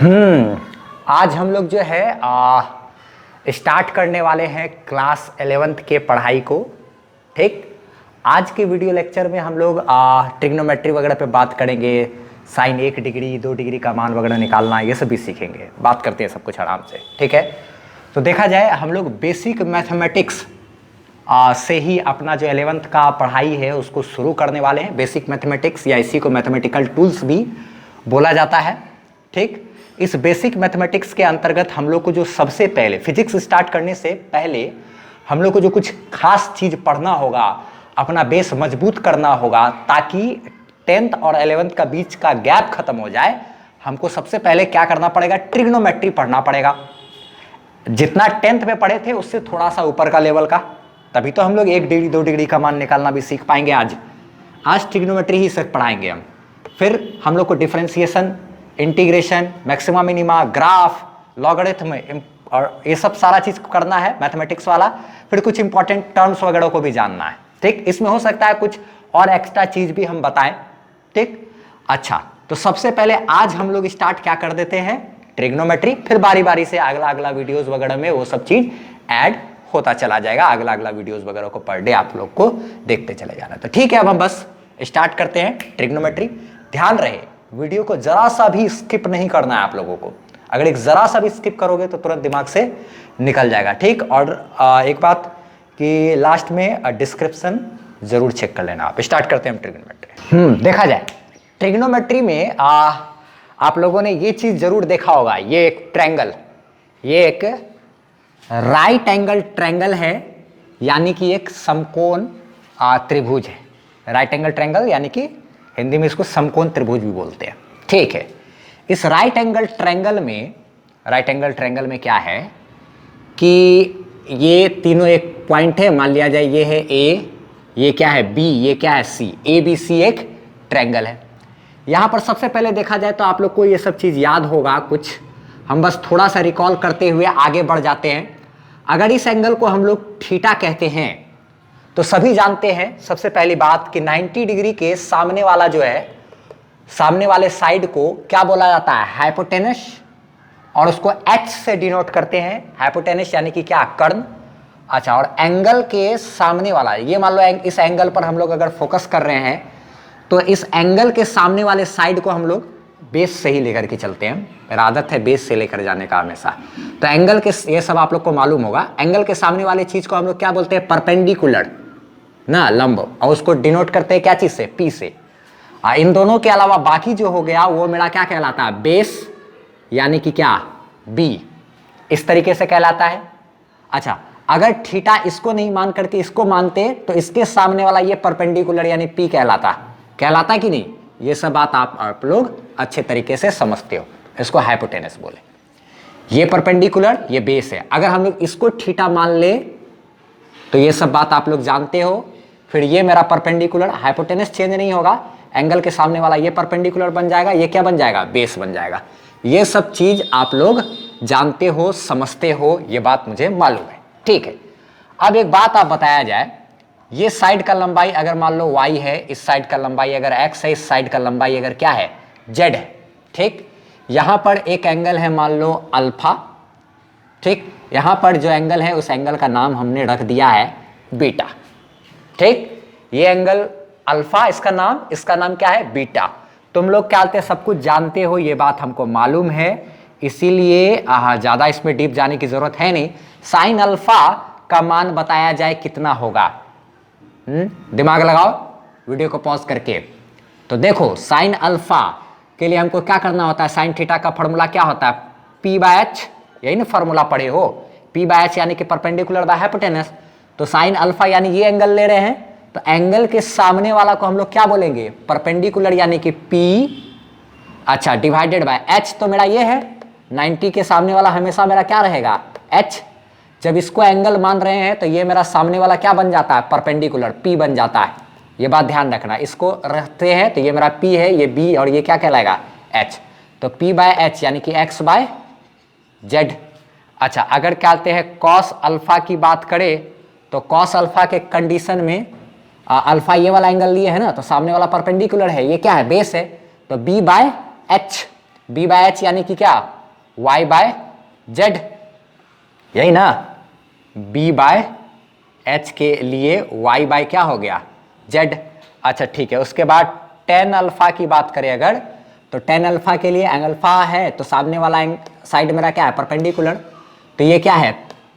हम्म आज हम लोग जो है स्टार्ट करने वाले हैं क्लास 11th के पढ़ाई को। ठीक, आज के वीडियो लेक्चर में हम लोग ट्रिग्नोमेट्री वगैरह पे बात करेंगे। साइन 1 डिग्री 2 डिग्री का मान वगैरह निकालना, ये सब भी सीखेंगे। बात करते हैं सब कुछ आराम से। ठीक है, तो देखा जाए हम लोग बेसिक मैथमेटिक्स से ही अपना जो 11th का पढ़ाई है उसको शुरू करने वाले हैं। बेसिक मैथमेटिक्स या इसी को मैथमेटिकल टूल्स भी बोला जाता है। ठीक, इस बेसिक मैथमेटिक्स के अंतर्गत हम लोग को जो सबसे पहले फिजिक्स स्टार्ट करने से पहले हम लोग को जो कुछ खास चीज पढ़ना होगा, अपना बेस मजबूत करना होगा, ताकि 10th और 11th का बीच का गैप खत्म हो जाए। हमको सबसे पहले क्या करना पड़ेगा? ट्रिग्नोमेट्री पढ़ना पड़ेगा। जितना 10th में पढ़े थे उससे थोड़ा सा ऊपर का लेवल का, तभी तो हम लोग 1 डिग्री 2 डिग्री का मान निकालना भी सीख पाएंगे। आज ट्रिग्नोमेट्री ही सिर्फ पढ़ाएंगे हम। फिर हम लोग को differentiation, integration, maxima minima, graph, logarithm और ये सब सारा चीज करना है मैथमेटिक्स वाला। फिर कुछ इंपॉर्टेंट टर्म्स वगैरह को भी जानना है। ठीक, इसमें हो सकता है कुछ और एक्स्ट्रा चीज भी हम बताएं। ठीक, अच्छा, तो सबसे पहले आज हम लोग स्टार्ट क्या कर देते हैं? ट्रिग्नोमेट्री। फिर बारी बारी से अगला अगला वीडियोस वगैरह में वो सब चीज ऐड होता चला जाएगा। अगला अगला वीडियोस वगैरह को पर डे आप लोग को देखते चले जाना। तो ठीक है, अब हम बस स्टार्ट करते हैं ट्रिग्नोमेट्री। ध्यान रहे, वीडियो को जरा सा भी स्किप नहीं करना है आप लोगों को। अगर एक जरा सा भी स्किप करोगे तो तुरंत दिमाग से निकल जाएगा। ठीक, और एक बात कि लास्ट में डिस्क्रिप्शन जरूर चेक कर लेना। आप स्टार्ट करते हैं हम ट्रिग्नोमेट्री। देखा जाए ट्रिग्नोमेट्री में आप लोगों ने ये चीज जरूर देखा होगा। ये एक ट्रायंगल, ये एक राइट एंगल ट्रायंगल है, यानी कि एक समकोण त्रिभुज है। राइट एंगल ट्रायंगल यानी कि हिंदी में इसको समकोण त्रिभुज भी बोलते हैं। ठीक है, इस राइट एंगल ट्रायंगल में क्या है कि ये तीनों एक पॉइंट है। मान लिया जाए ये है ए, ये क्या है बी, ये क्या है सी। ए बी सी एक ट्रायंगल है। यहां पर सबसे पहले देखा जाए तो आप लोग को ये सब चीज याद होगा कुछ। हम बस थोड़ा सा रिकॉल करते हुए आगे बढ़ जाते हैं। अगर इस एंगल को हम लोग थीटा कहते हैं तो सभी जानते हैं सबसे पहली बात कि 90 डिग्री के सामने वाला जो है, सामने वाले साइड को क्या बोला जाता है? हाइपोटेनस। और उसको एच से डिनोट करते हैं। हाइपोटेनस यानी कि क्या? कर्ण। अच्छा, और एंगल के सामने वाला, ये मान लो इस एंगल पर हम लोग अगर फोकस कर रहे हैं तो इस एंगल के सामने वाले साइड को हम लोग बेस से ही लेकर के चलते हैं। मेरा आदत है बेस से लेकर जाने का हमेशा। तो एंगल के, ये सब आप लोग को मालूम होगा, एंगल के सामने वाले चीज को हम लोग क्या बोलते हैं? परपेंडिकुलर ना, लंब। और उसको डिनोट करते हैं क्या चीज से? पी से। इन दोनों के अलावा बाकी जो हो गया वो मेरा क्या कहलाता है? बेस, यानी कि क्या? बी। इस तरीके से कहलाता है। अच्छा, अगर थीटा इसको नहीं मान करके इसको मानते तो इसके सामने वाला ये परपेंडिकुलर यानी पी कहलाता कि नहीं? ये सब बात आप लोग अच्छे तरीके से समझते हो। इसको हाइपोटेनस बोले। ये परपेंडिकुलर, ये बेस है। अगर हम लोग इसको थीटा मान ले तो ये सब बात आप लोग जानते हो। फिर ये मेरा परपेंडिकुलर, हाइपोटेनस चेंज नहीं होगा, एंगल के सामने वाला ये परपेंडिकुलर बन जाएगा, ये क्या बन जाएगा? बेस बन जाएगा। ये सब चीज आप लोग जानते हो, समझते हो, ये बात मुझे मालूम है। ठीक है, अब एक बात आप बताया जाए, ये साइड का लंबाई अगर मान लो y है, इस साइड का लंबाई अगर x है, इस साइड का लंबाई अगर क्या है? z है। ठीक, यहां पर एक एंगल है मान लो अल्फा। ठीक, यहां पर जो एंगल है उस एंगल का नाम हमने रख दिया है बीटा। ठीक, ये एंगल अल्फा, इसका नाम क्या है? बीटा। तुम लोग क्या कहते हैं? सब कुछ जानते हो, ये बात हमको मालूम है, इसीलिए ज्यादा इसमें डीप जाने की जरूरत है नहीं। साइन अल्फा का मान बताया जाए कितना होगा? दिमाग लगाओ वीडियो को पॉज करके। तो देखो, साइन अल्फा के लिए हमको क्या करना होता है? साइन थीटा का फॉर्मूला क्या होता है? P by H. यही ना फॉर्मूला पढ़े हो, पी बाय एच यानी कि परपेंडिकुलर बाय हाइपोटेनस। तो साइन अल्फा यानी ये एंगल ले रहे हैं, तो एंगल के सामने वाला को हम लोग क्या बोलेंगे? परपेंडिकुलर यानी कि पी। अच्छा, डिवाइडेड बाय एच। तो मेरा ये है 90 के सामने वाला हमेशा मेरा क्या रहेगा? एच। जब इसको एंगल मान रहे हैं तो ये मेरा सामने वाला क्या बन जाता है? परपेंडिकुलर, पी बन जाता है। ये बात ध्यान रखना। इसको रखते हैं तो ये मेरा पी है, ये बी, और ये क्या कहलाएगा? एच। तो पी बाय एच यानी कि एक्स बाय जेड। अच्छा, अगर क्या कहते हैं कॉस अल्फा की बात करें तो कॉस अल्फा के कंडीशन में अल्फा ये वाला एंगल लिए है ना, तो सामने वाला परपेंडिकुलर है, ये क्या है? बेस है। तो B by H, b by H यानी कि क्या, y बाय जेड, यही ना। b बाय एच के लिए y बाय क्या हो गया, z। अच्छा ठीक है, उसके बाद टेन अल्फा की बात करें अगर, तो टेन अल्फा के लिए अल्फा है तो सामने वाला साइड मेरा क्या है, परपेंडिकुलर, तो ये क्या है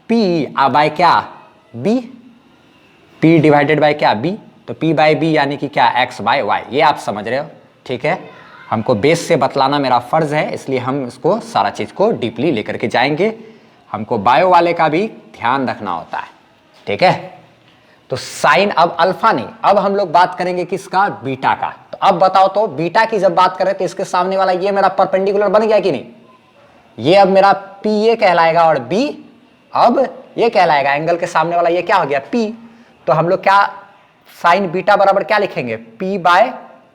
p बाय क्या, b, p डिवाइडेड बाय क्या, b, तो p बाय b यानी कि क्या, x बाय y। ये आप समझ रहे हो, ठीक है। हमको बेस से बतलाना मेरा फर्ज है, इसलिए हम इसको सारा चीज को डीपली लेकर के जाएंगे। हमको बायो वाले का भी ध्यान रखना होता है, ठीक है। तो साइन अब अल्फा नहीं, अब हम लोग बात करेंगे किसका, बीटा का। तो अब बताओ तो बीटा की जब बात करें तो इसके सामने वाला ये मेरा परपेंडिकुलर बन गया कि नहीं, ये अब मेरा P ये कहलाएगा और B अब ये कहलाएगा, एंगल के सामने वाला ये क्या हो गया P। तो हम लोग क्या साइन बीटा बराबर क्या लिखेंगे, P बाय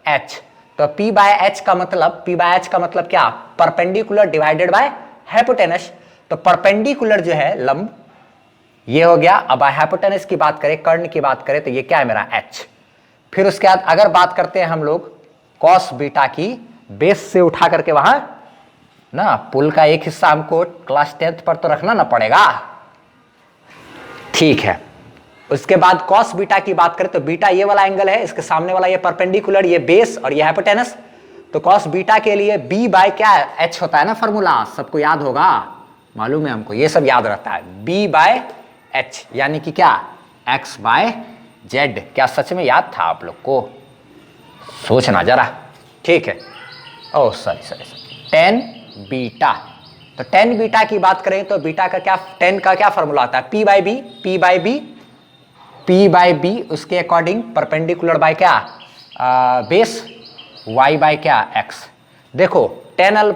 एच। तो P बाय एच का मतलब, P बाय एच का मतलब क्या, परपेंडिकुलर डिवाइडेड बाय हाइपोटेनस। तो परपेंडिकुलर जो है लंब ये हो गया। अब हाइपोटेनस की बात करें, कर्ण की बात करें, तो ये क्या है मेरा h। फिर उसके बाद अगर बात करते हैं हम लोग कॉस बीटा की, बेस से उठा करके वहां ना पुल का एक हिस्सा हमको क्लास 10th पर तो रखना ना पड़ेगा, ठीक है। उसके बाद कॉस बीटा की बात करें तो बीटा ये वाला एंगल है, इसके सामने वाला ये परपेंडिकुलर, ये बेस और ये हाइपोटेनस। तो कॉस बीटा के लिए b बाय क्या h होता है ना, फॉर्मूला सबको याद होगा, मालूम है हमको, ये सब याद रहता है। b बाय h यानी कि क्या, x बाय z। क्या सच में याद था आप लोग को, सोचना जरा, ठीक है। Oh sorry, tan beta. तो टेन बीटा की बात करें तो बीटा का क्या, टेन का क्या फॉर्मूला आता है, p by B, p by B उसके अकॉर्डिंग परपेंडिकुलर बाय क्या, बेस, y बाय क्या, x। देखो टेन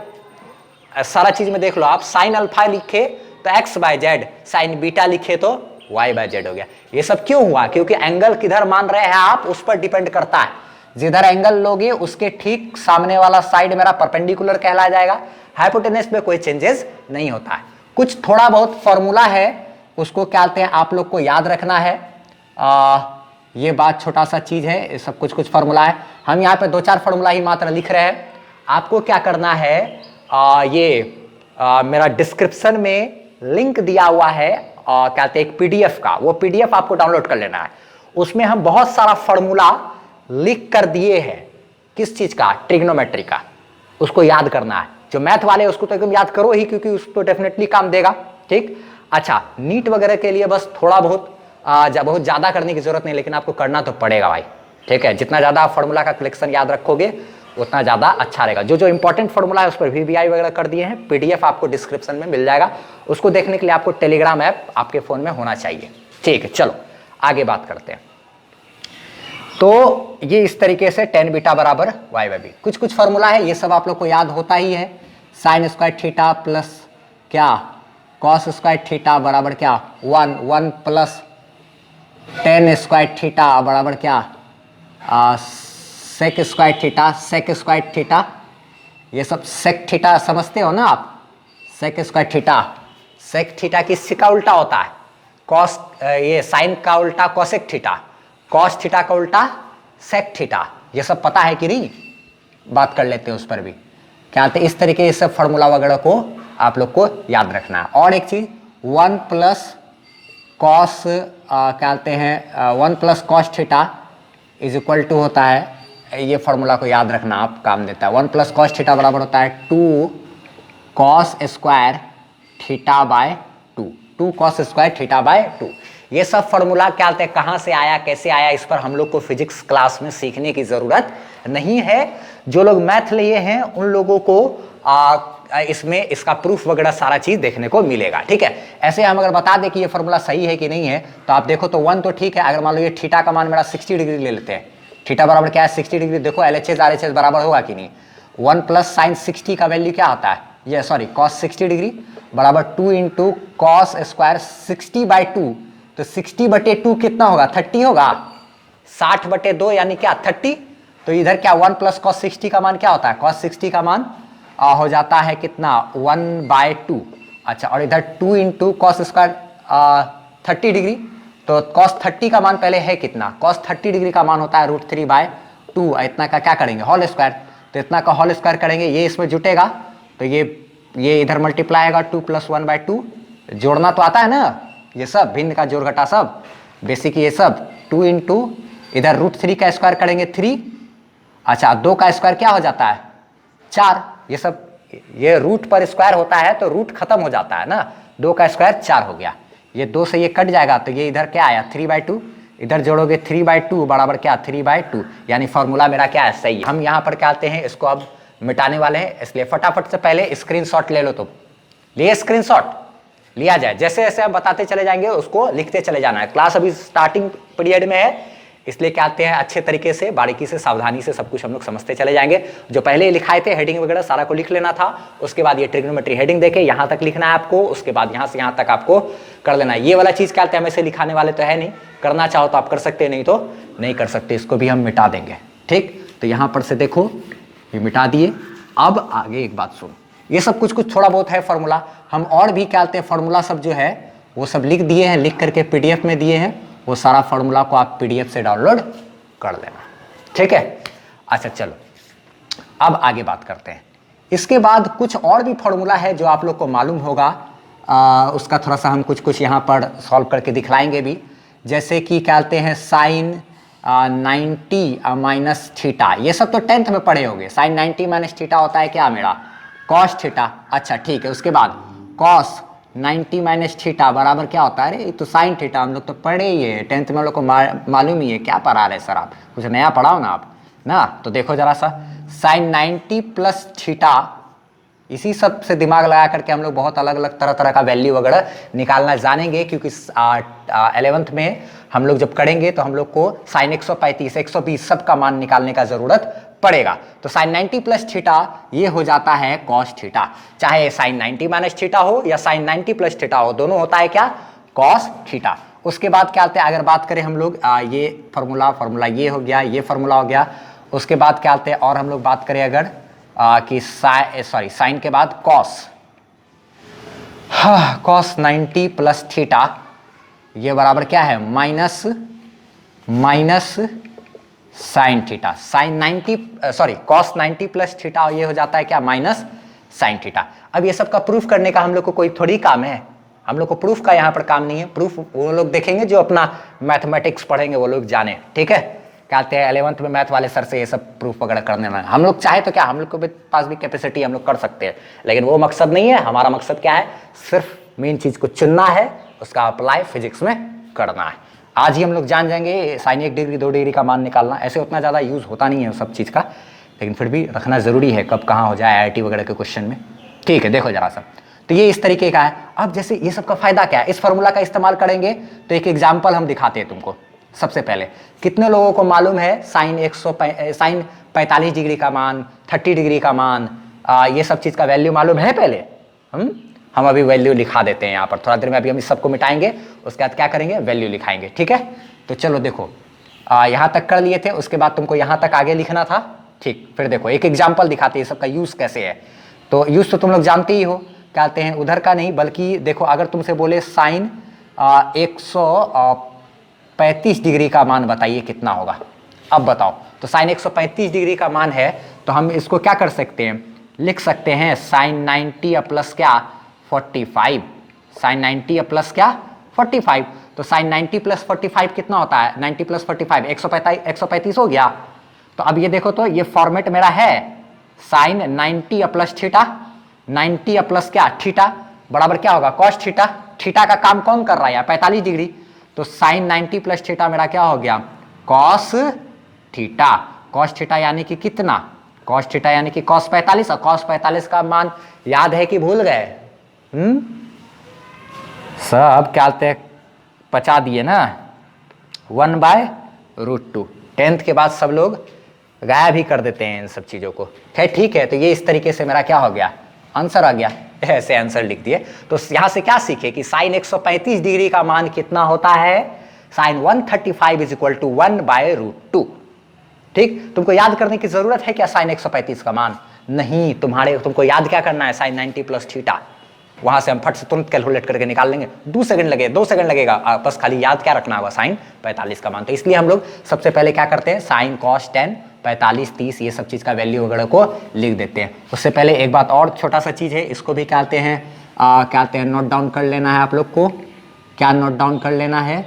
सारा चीज में देख लो आप, साइन अल्फा लिखे तो x by Z, sine beta लिखे तो y बाय जेड हो गया। ये सब क्यों हुआ, क्योंकि एंगल किधर मान रहे हैं आप, उस पर डिपेंड करता है। जिधर एंगल लोगे उसके ठीक सामने वाला साइड मेरा परपेंडिकुलर कहला जाएगा। हाइपोटेनस में कोई चेंजेस नहीं होता है। कुछ थोड़ा बहुत फॉर्मूला है, उसको क्या कहते हैं आप लोग को याद रखना है। ये बात छोटा सा चीज है, ये सब कुछ फॉर्मूला है। हम यहाँ पे 2-4 फॉर्मूला ही मात्र लिख रहे हैं। आपको क्या करना है, मेरा डिस्क्रिप्शन में लिंक दिया हुआ है, कहते हैं एक पीडीएफ का, वो पीडीएफ आपको डाउनलोड कर लेना है। उसमें हम बहुत सारा फॉर्मूला लिख कर दिए हैं, किस चीज का, ट्रिग्नोमेट्री का, उसको याद करना है। जो मैथ वाले उसको तो एकदम याद करो ही, क्योंकि उस पर डेफिनेटली काम देगा, ठीक। अच्छा नीट वगैरह के लिए बस थोड़ा बहुत बहुत ज्यादा करने की जरूरत नहीं, लेकिन आपको करना तो पड़ेगा भाई, ठीक है। जितना ज्यादा फॉर्मूला का कलेक्शन याद रखोगे उतना ज्यादा अच्छा रहेगा। जो इंपॉर्टेंट फॉर्मूला है उस पर VBI वगैरह कर दिए हैं, पीडीएफ आपको डिस्क्रिप्शन में मिल जाएगा। उसको देखने के लिए आपको टेलीग्राम ऐप आपके फोन में होना चाहिए, ठीक है। चलो आगे बात करते हैं। तो ये इस तरीके से टेन बीटा बराबर y बाय बी, कुछ फॉर्मूला है, ये सब आप लोग को याद होता ही है। साइन स्क्वायर थीटा प्लस क्या, कॉस स्क्वायर थीटा बराबर क्या, 1 प्लस टेन स्क्वायर थीटा बराबर क्या, सेक स्क्वायर थीटा, ये सब सेक थीटा समझते हो ना आप, सेक थीटा किससे का उल्टा होता है, कॉस, ये साइन का उल्टा कॉसेक थीटा, कॉस थीटा का उल्टा सेक थीटा। ये सब पता है कि नहीं, बात कर लेते हैं उस पर भी। क्या कहते हैं, इस तरीके से फॉर्मूला वगैरह को आप लोग को याद रखना है। और एक चीज 1 प्लस कॉस, क्या कहते हैं 1 plus cos theta is equal to होता है, ये फॉर्मूला को याद रखना आप, काम देता है। 1 प्लस कॉस थीटा बराबर होता है 2 cos square theta by 2 cos square theta by 2। ये सब फॉर्मूला क्या कहते हैं, कहाँ से आया, कैसे आया, इस पर हम लोग को फिजिक्स क्लास में सीखने की जरूरत नहीं है। जो लोग मैथ लिए हैं उन लोगों को इसमें इसका प्रूफ वगैरह सारा चीज देखने को मिलेगा, ठीक है। ऐसे हम अगर बता दें कि ये फॉर्मूला सही है कि नहीं है, तो आप देखो तो 1 तो ठीक है। अगर मान लो ये थीटा का मान मेरा 60 डिग्री ले लेते हैं, थीटा बराबर क्या है 60 डिग्री, देखो LHS RHS बराबर होगा कि नहीं। 1 प्लस साइन 60 का वैल्यू क्या होता है, ये सॉरी कॉस 60 डिग्री बराबर 2 इंटू कॉस स्क्वायर 60 बाई 2। तो 60/2 कितना होगा, 30 होगा। 60/2 यानी क्या 30। तो इधर क्या 1 प्लस कॉस 60 का मान क्या होता है, कॉस 60 का मान हो जाता है कितना 1/2। अच्छा, और इधर 2 इंटू कॉस स्क्वायर 30 डिग्री। तो कॉस 30 का मान पहले है कितना, कॉस 30 डिग्री का मान होता है √3/2। इतना का क्या करेंगे होल स्क्वायर, तो इतना का होल स्क्वायर करेंगे, ये इसमें जुटेगा तो ये इधर मल्टीप्लाई आएगा 2 + 1/2। जोड़ना तो आता है ना, ये सब भिन्न का जोड़ घटा सब, बेसिक ये सब 2 × इधर √3 का स्क्वायर करेंगे 3। अच्छा 2 का स्क्वायर क्या हो जाता है 4। ये सब ये रूट पर स्क्वायर होता है तो रूट खत्म हो जाता है ना, 2 का स्क्वायर 4 हो गया। ये 2 से ये कट जाएगा तो ये इधर क्या आया 3/2। इधर जोड़ोगे 3/2 बराबर क्या 3/2, यानी फॉर्मूला मेरा क्या है सही है। हम यहाँ पर क्या आते हैं, इसको अब मिटाने वाले हैं, इसलिए फटाफट से पहले स्क्रीनशॉट ले लो। तो लिए स्क्रीनशॉट लिया जाए, जैसे जैसे हम बताते चले जाएंगे उसको लिखते चले जाना है। क्लास अभी स्टार्टिंग पीरियड में है, इसलिए क्या आते हैं अच्छे तरीके से बारीकी से सावधानी से सब कुछ हम लोग समझते चले जाएंगे। जो पहले लिखाए थे हेडिंग वगैरह सारा को लिख लेना था, उसके बाद ये ट्रिग्नोमेट्री हेडिंग देके यहाँ तक लिखना है आपको, उसके बाद यहाँ से यहाँ तक आपको कर लेना है। ये वाला चीज़ क्या आते हैं, हम ऐसे लिखाने वाले तो है नहीं, करना चाहो तो आप कर सकते हैं, नहीं तो नहीं कर सकते, इसको भी हम मिटा देंगे। ठीक, तो यहाँ पर से देखो ये मिटा दिए। अब आगे एक बात सुनो, ये सब कुछ कुछ थोड़ा बहुत है फॉर्मूला, हम और भी क्या आते हैं फॉर्मूला सब जो है वो सब लिख दिए हैं, लिख करके PDF में दिए हैं, वो सारा फॉर्मूला को आप PDF से डाउनलोड कर लेना। ठीक है, अच्छा चलो अब आगे बात करते हैं। इसके बाद कुछ और भी फॉर्मूला है जो आप लोग को मालूम होगा, उसका थोड़ा सा हम कुछ कुछ यहाँ पर सॉल्व करके दिखलाएंगे भी। जैसे कि क्या कहते हैं साइन 90 माइनस थीटा, ये सब तो 10th में पढ़े होंगे। साइन 90 माइनस थीटा होता है क्या मेरा कॉस थीटा। अच्छा ठीक है, उसके बाद कॉस 90 माइनस थीटा बराबर क्या होता है, अरे तो साइन थीटा हम लोग तो पढ़े ही है 10th में, हम लोग को मालूम ही है। क्या पढ़ा रहे सर आप, कुछ नया पढ़ाओ ना आप ना। तो देखो जरा सा, साइन 90 प्लस थीटा, इसी सब से दिमाग लगा करके हम लोग बहुत अलग अलग तरह तरह का वैल्यू वगैरह निकालना जानेंगे, क्योंकि 11th में हम लोग जब करेंगे तो हम लोग को साइन 135 120 सब का मान निकालने का जरूरत पड़ेगा। तो साइन 90 प्लस थीटा ये हो जाता है कॉस थीटा, चाहे साइन 90 माइनस थीटा हो या साइन 90 प्लस थीटा हो, दोनों होता है क्या कॉस थीटा। उसके बाद क्या आते हैं, अगर बात करें हम लोग ये फॉर्मूला ये हो गया, ये फॉर्मूला हो गया। उसके बाद क्या आते हैं और हम लोग बात करें अगर कि साइन के बाद कॉस, कॉस 90 प्लस थीटा ये बराबर क्या है minus sine theta. Sine 90 cos 90 plus theta ये हो जाता है क्या माइनस साइन थीटा। अब ये सब का प्रूफ करने का हम लोग को कोई थोड़ी काम है, हम लोग को प्रूफ का यहाँ पर काम नहीं है। प्रूफ वो लोग देखेंगे जो अपना मैथमेटिक्स पढ़ेंगे, वो लोग जाने। ठीक है, कहते हैं 11th में मैथ वाले सर से ये सब प्रूफ वगैरह करने में, हम लोग चाहे तो क्या हम लोग के पास भी कैपेसिटी हम लोग कर सकते हैं, लेकिन वो मकसद नहीं है। हमारा मकसद क्या है, सिर्फ मेन चीज को चुनना है, उसका अप्लाई फिजिक्स में करना है। आज ही हम लोग जान जाएंगे साइन 1 डिग्री 2 डिग्री का मान निकालना, ऐसे उतना ज़्यादा यूज़ होता नहीं है सब चीज़ का, लेकिन फिर भी रखना ज़रूरी है, कब कहाँ हो जाए IIT वगैरह के क्वेश्चन में। ठीक है, देखो जरा सा, तो ये इस तरीके का है। अब जैसे ये सब का फायदा क्या है, इस फॉर्मूला का इस्तेमाल करेंगे तो एक एग्जाम्पल हम दिखाते हैं तुमको। सबसे पहले कितने लोगों को मालूम है साइन 45 डिग्री का मान, 30 डिग्री का मान, ये सब चीज़ का वैल्यू मालूम है पहले। हम अभी वैल्यू लिखा देते हैं यहाँ पर, थोड़ा देर में अभी हम इस सबको मिटाएंगे, उसके बाद क्या करेंगे वैल्यू लिखाएंगे। ठीक है, तो चलो देखो यहाँ तक कर लिए थे, उसके बाद तुमको यहाँ तक आगे लिखना था। ठीक, फिर देखो एक एग्जाम्पल दिखाते हैं सब का यूज़ कैसे है। तो यूज़ तो तुम लोग जानते ही हो, कहते हैं उधर का नहीं, बल्कि देखो अगर तुमसे बोले साइन 135 डिग्री का मान बताइए कितना होगा, अब बताओ। तो साइन 135 डिग्री का मान है तो हम इसको क्या कर सकते हैं, लिख सकते हैं साइन 90 प्लस क्या 45, साइन 90 प्लस क्या 45। तो साइन 90 प्लस 45 कितना होता है, 90 प्लस 45 135 हो गया। तो अब ये देखो तो ये फॉर्मेट मेरा है साइन 90 प्लस थीटा, 90 प्लस क्या थीटा बराबर क्या होगा कॉस थीटा। थीटा का काम कौन कर रहा है 45 डिग्री, तो साइन 90 प्लस थीटा मेरा क्या हो गया कॉस थीटा। कॉस थीटा यानी कि कितना, कॉस थीटा यानी कि कॉस 45, और कॉस 45 का मान याद है कि भूल गए। सब क्या आते हैं पचा दिए ना, 1/√2। 10th के बाद सब लोग गायब ही कर देते हैं इन सब चीज़ों को। ठीक है, तो ये इस तरीके से मेरा क्या हो गया आंसर आ गया, ऐसे आंसर लिख दिए। तो यहाँ से क्या सीखे कि साइन 135 डिग्री का मान कितना होता है, साइन 135 इज इक्वल टू 1/√2। ठीक, तुमको याद करने की जरूरत है क्या साइन 135 का मान, नहीं, तुमको याद क्या करना है साइन 90 प्लस थीटा, वहाँ से हम फट से तुरंत कैलकुलेट करके निकाल लेंगे, 2 सेकंड लगेगा, बस खाली याद क्या रखना होगा, साइन 45 का मान। तो इसलिए हम लोग सबसे पहले क्या करते हैं, साइन कॉस टेन 45 30 ये सब चीज़ का वैल्यू वगैरह को लिख देते हैं। उससे पहले एक बात और छोटा सा चीज़ है, इसको भी क्या कहते हैं नोट डाउन कर लेना है आप लोग को। क्या नोट डाउन कर लेना है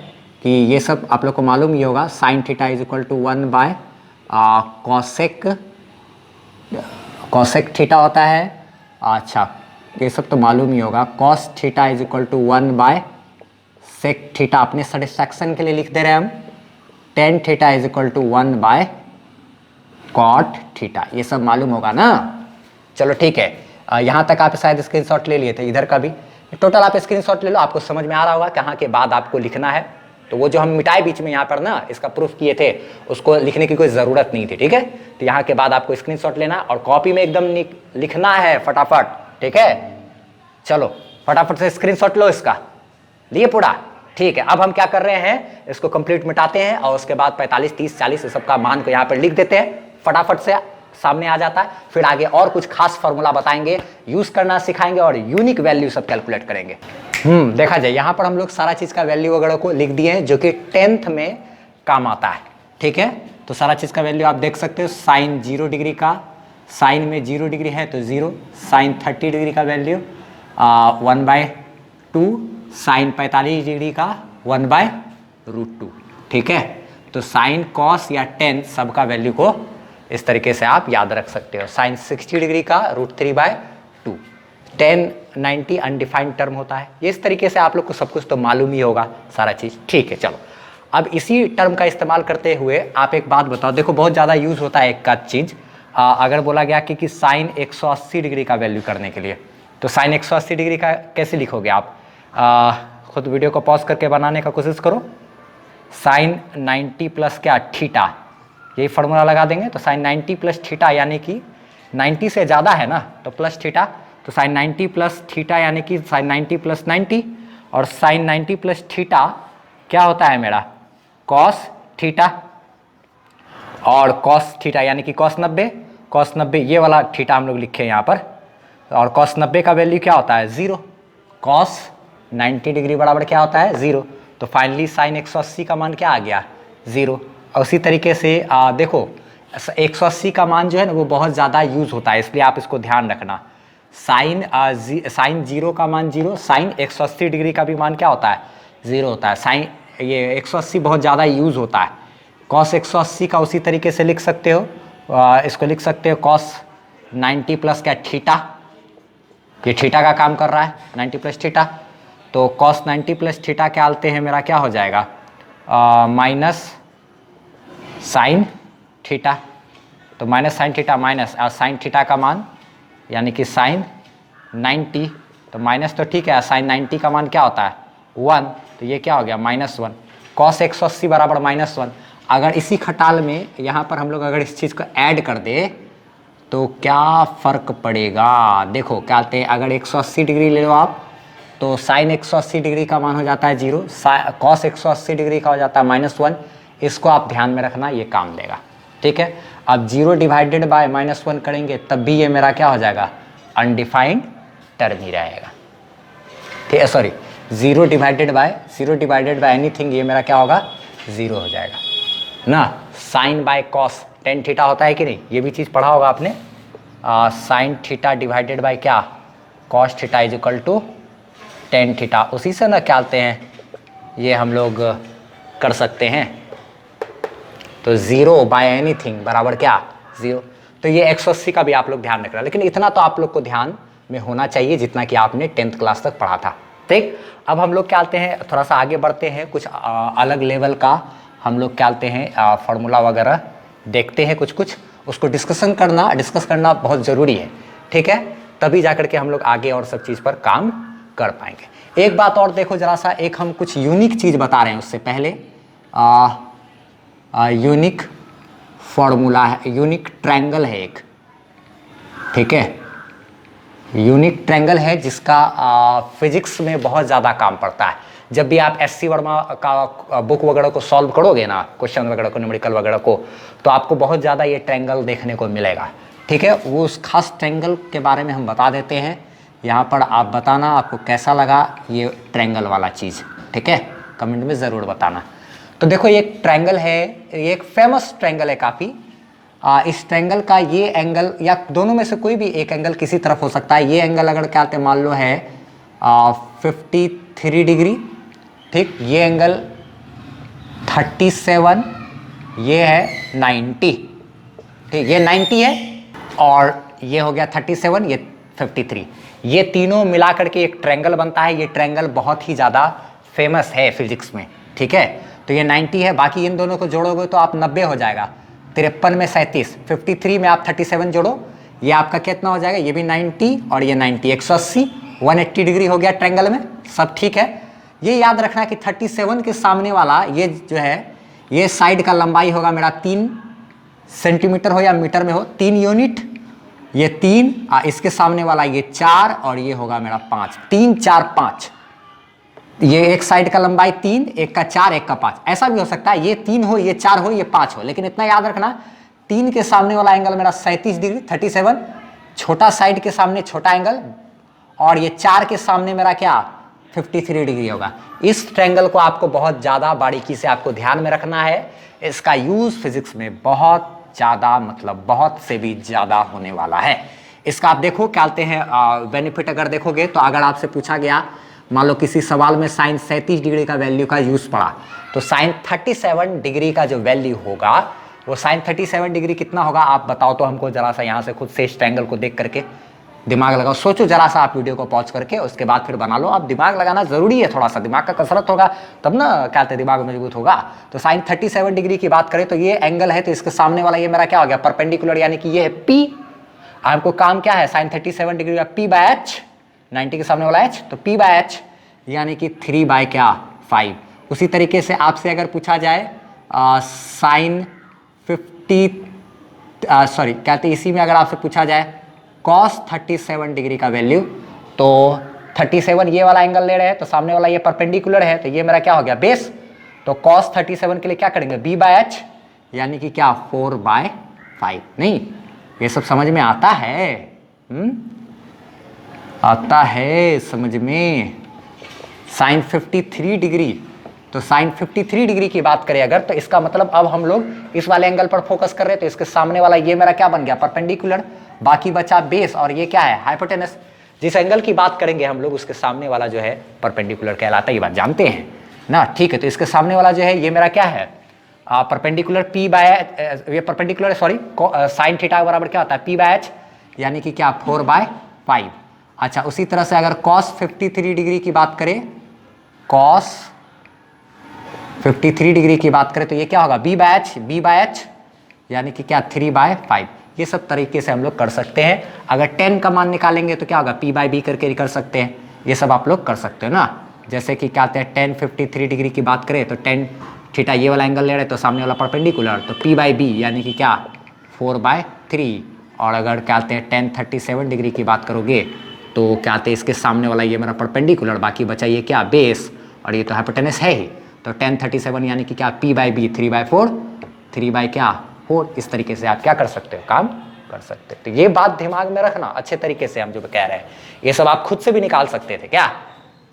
कि ये सब आप लोग को मालूम ही होगा, sine theta is equal to 1 by cosec theta होता है। अच्छा ये सब तो मालूम ही होगा, cos theta is equal to 1 by sec theta, अपने सेटिस्फैक्शन के लिए लिख दे रहे हैं हम। Tan theta is equal to 1 by cot theta, ये सब मालूम होगा ना। चलो ठीक है, यहाँ तक आप शायद स्क्रीनशॉट ले लिए थे, इधर का भी टोटल आप स्क्रीनशॉट ले लो, आपको समझ में आ रहा होगा कहाँ के बाद आपको लिखना है। तो वो जो हम मिटाए बीच में यहाँ पर ना, इसका प्रूफ किए थे, उसको लिखने की कोई ज़रूरत नहीं थी, ठीक है। तो यहाँ के बाद आपको स्क्रीनशॉट लेना और कॉपी में एकदम लिखना है फटाफट, ठीक है। चलो फटाफट से स्क्रीनशॉट लो इसका, लिए पूरा, ठीक है। अब हम क्या कर रहे हैं, इसको कंप्लीट मिटाते हैं और उसके बाद 45 30 40 इस सब का मान को यहाँ पर लिख देते हैं, फटाफट से सामने आ जाता है। फिर आगे और कुछ खास फार्मूला बताएंगे, यूज करना सिखाएंगे और यूनिक वैल्यू सब कैलकुलेट करेंगे। देखा जाए यहाँ पर हम लोग सारा चीज का वैल्यू वगैरह को लिख दिए हैं जो कि 10th में काम आता है, ठीक है। तो सारा चीज का वैल्यू आप देख सकते हो, साइन 0 डिग्री का, साइन में 0 डिग्री है तो 0, साइन 30 डिग्री का वैल्यू 1/2, साइन 45 डिग्री का 1/√2, ठीक है। तो साइन कॉस या टेन सबका वैल्यू को इस तरीके से आप याद रख सकते हो। साइन 60 डिग्री का √3/2, टेन 90 अनडिफाइंड टर्म होता है। ये इस तरीके से आप लोग को सब कुछ तो मालूम ही होगा सारा चीज़, ठीक है। चलो अब इसी टर्म का इस्तेमाल करते हुए आप एक बात बताओ, देखो बहुत ज़्यादा यूज़ होता है एक का चीज़, अगर बोला गया कि साइन 180 डिग्री का वैल्यू करने के लिए, तो साइन 180 डिग्री का कैसे लिखोगे आप, खुद वीडियो को पॉज करके बनाने का कोशिश करो। साइन 90 प्लस क्या थीटा, यही फार्मूला लगा देंगे। तो साइन 90 प्लस थीटा यानी कि 90 से ज़्यादा है ना, तो प्लस थीटा, तो साइन 90 प्लस थीटा यानी कि साइन 90 प्लस 90, और साइन 90 प्लस थीटा क्या होता है मेरा, कॉस थीटा, और कॉस थीटा यानी कि कॉस 90, ये वाला थीटा हम लोग लिखे यहाँ पर, और कॉस 90 का वैल्यू क्या होता है 0, कॉस 90 डिग्री बराबर क्या होता है 0। तो फाइनली साइन 180 का मान क्या आ गया 0। और उसी तरीके से देखो 180 का मान जो है ना वो बहुत ज़्यादा यूज़ होता है, इसलिए आप इसको ध्यान रखना। साइन 0 का मान 0, साइन 180 डिग्री का भी मान क्या होता है 0 होता है। साइन ये 180 बहुत ज़्यादा यूज़ होता है। कॉस 180 का उसी तरीके से लिख सकते हो, इसको लिख सकते हो कॉस 90 प्लस क्या थीटा, ये थीटा का काम कर रहा है 90 प्लस थीटा। तो कॉस 90 प्लस थीटा क्या आते हैं मेरा क्या हो जाएगा माइनस साइन थीटा, तो minus sine theta minus sine theta का मान यानी कि साइन 90, तो माइनस तो ठीक है, साइन 90 का मान क्या होता है 1, तो ये क्या हो गया -1, कॉस 180 बराबर -1। अगर इसी खटाल में यहाँ पर हम लोग अगर इस चीज़ को ऐड कर दे तो क्या फ़र्क पड़ेगा, देखो क्या आते हैं, अगर 180 डिग्री ले लो आप तो साइन 180 डिग्री का मान हो जाता है 0, कॉस 180 डिग्री का हो जाता है -1। इसको आप ध्यान में रखना, ये काम देगा, ठीक है। अब 0 डिवाइडेड बाय -1 करेंगे तब भी ये मेरा क्या हो जाएगा अनडिफाइंड टर्म ही रहेगा, ठीक है। सॉरी 0 डिवाइडेड बाय एनीथिंग, ये मेरा क्या होगा 0 हो जाएगा ना। Sine by cos tan theta होता है कि नहीं, ये भी चीज़ पढ़ा होगा आपने। साइन थीटा डिवाइडेड बाय क्या cos theta is equal to tan theta, उसी से ना क्या आते हैं ये हम लोग कर सकते हैं। तो 0 बाय एनीथिंग बराबर क्या 0। तो ये 180 का भी आप लोग ध्यान रखना, लेकिन इतना तो आप लोग को ध्यान में होना चाहिए जितना कि आपने 10th क्लास तक पढ़ा था, ठीक। अब हम लोग क्या आते हैं, थोड़ा सा आगे बढ़ते हैं, कुछ अलग लेवल का हम लोग क्या आते हैं फार्मूला वगैरह देखते हैं, कुछ उसको डिस्कस करना बहुत ज़रूरी है, ठीक है। तभी जा कर के हम लोग आगे और सब चीज़ पर काम कर पाएंगे। एक बात और देखो जरा सा, एक हम कुछ यूनिक चीज़ बता रहे हैं उससे पहले, यूनिक फॉर्मूला है, यूनिक ट्रायंगल है एक, ठीक है। यूनिक ट्रायंगल है जिसका फिजिक्स में बहुत ज़्यादा काम पड़ता है। जब भी आप SC वर्मा का बुक वगैरह को सॉल्व करोगे ना, क्वेश्चन वगैरह को, न्यूमेरिकल वगैरह को, तो आपको बहुत ज़्यादा ये ट्रायंगल देखने को मिलेगा, ठीक है। वो उस खास ट्रायंगल के बारे में हम बता देते हैं। यहाँ पर आप बताना आपको कैसा लगा ये ट्रायंगल वाला चीज़, ठीक है, कमेंट में ज़रूर बताना। तो देखो ये एक ट्रायंगल है, ये एक फेमस ट्रायंगल है काफ़ी। इस ट्रायंगल का ये एंगल या दोनों में से कोई भी एक एंगल किसी तरफ हो सकता है। ये एंगल अगर क्या कहते हैं मान लो है 53 डिग्री, ठीक, ये एंगल 37, ये है 90, ठीक, ये 90 है और ये हो गया 37, ये 53, ये तीनों मिलाकर के एक ट्रायंगल बनता है। ये ट्रायंगल बहुत ही ज़्यादा फेमस है फिजिक्स में, ठीक है। तो ये 90 है, बाकी इन दोनों को जोड़ोगे तो आप 90 हो जाएगा, 53 में 37, 53 में आप 37 जोड़ो, ये आपका कितना हो जाएगा, ये भी 90 और ये 90, 180, 180 डिग्री हो गया ट्रायंगल में, सब ठीक है। ये याद रखना कि 37 के सामने वाला ये जो है ये साइड का लंबाई होगा मेरा 3 सेंटीमीटर हो या मीटर में हो, 3 यूनिट, ये 3, इसके सामने वाला ये 4 और ये होगा मेरा 5, 3 4 5, ये एक साइड का लंबाई 3, एक का 4, एक का 5, ऐसा भी हो सकता है ये 3 हो, ये 4 हो, ये 5 हो, लेकिन इतना याद रखना 3 के सामने वाला एंगल मेरा 37 डिग्री 37, छोटा साइड के सामने छोटा एंगल, और ये 4 के सामने मेरा क्या 53 डिग्री होगा। इस ट्रायंगल को आपको बहुत ज़्यादा बारीकी से आपको ध्यान में रखना है। इसका यूज़ फिजिक्स में बहुत ज़्यादा, मतलब बहुत से भी ज़्यादा होने वाला है। इसका आप देखो क्या कहते हैं बेनिफिट अगर देखोगे तो अगर आपसे पूछा गया मान लो किसी सवाल में साइन 37 डिग्री का वैल्यू का यूज़ पड़ा, तो साइन 37 डिग्री का जो वैल्यू होगा वो साइन 37 डिग्री कितना होगा आप बताओ तो हमको, जरा सा यहाँ से खुद से इस ट्रायंगल को देख करके दिमाग लगाओ, सोचो जरा सा, आप वीडियो को पॉज करके उसके बाद फिर बना लो। आप दिमाग लगाना जरूरी है, थोड़ा सा दिमाग का कसरत होगा तब ना क्या कहते हैं दिमाग मजबूत होगा। तो साइन 37 डिग्री की बात करें तो ये एंगल है, तो इसके सामने वाला ये मेरा क्या हो गया परपेंडिकुलर, यानी कि ये है P। आपको काम क्या है साइन 37 डिग्री का P/h, 90 के सामने वाला h, तो P/h यानी कि 3/5। उसी तरीके से आपसे अगर पूछा जाए साइन 50 सॉरी कहते इसी में अगर आपसे पूछा जाए cos 37 डिग्री का वैल्यू, तो 37 ये वाला एंगल ले रहे हैं तो सामने वाला ये परपेंडिकुलर है, तो ये मेरा क्या हो गया बेस, तो cos 37 के लिए क्या करेंगे B/h यानी कि क्या 4/5। नहीं ये सब समझ में आता है, आता है समझ में। साइन 53 डिग्री, तो साइन 53 डिग्री की बात करें अगर, तो इसका मतलब अब हम लोग इस वाले एंगल पर फोकस कर रहे हैं, तो इसके सामने वाला ये मेरा क्या बन गया परपेंडिकुलर, बाकी बचा बेस, और ये क्या है हाइपोटेनस। जिस एंगल की बात करेंगे हम लोग उसके सामने वाला जो है परपेंडिकुलर कहलाता है, ये बात जानते हैं ना, ठीक है। तो इसके सामने वाला जो है ये मेरा क्या है परपेंडिकुलर ये परपेंडिकुलर सॉरी साइन थीटा बराबर क्या होता है P/h यानी कि क्या 4/5। अच्छा उसी तरह से अगर cos 53 डिग्री की बात करें, cos 53 डिग्री की बात करें तो ये क्या होगा B/h यानी कि क्या 3/5। ये सब तरीके से हम लोग कर सकते हैं। अगर 10 का मान निकालेंगे तो क्या होगा P/b करके कर सकते हैं, ये सब आप लोग कर सकते हो ना। जैसे कि क्या कहते हैं 10 53 डिग्री की बात करें तो 10 थीटा ये वाला एंगल ले रहे हैं तो सामने वाला परपेंडिकुलर, तो P/b यानी कि क्या 4/3। और अगर क्या कहते हैं 10 37 डिग्री की बात करोगे तो क्या कहते हैं इसके सामने वाला ये मेरा परपेंडिकुलर, बाकी बचा ये क्या बेस, और ये तो हाइपोटेनस है ही, तो 10 37 यानी कि क्या P/b 3/4, 3/4। इस तरीके से आप क्या कर सकते हो काम कर सकते हो। तो ये बात दिमाग में रखना अच्छे तरीके से, हम जो कह रहे हैं ये सब आप खुद से भी निकाल सकते थे क्या।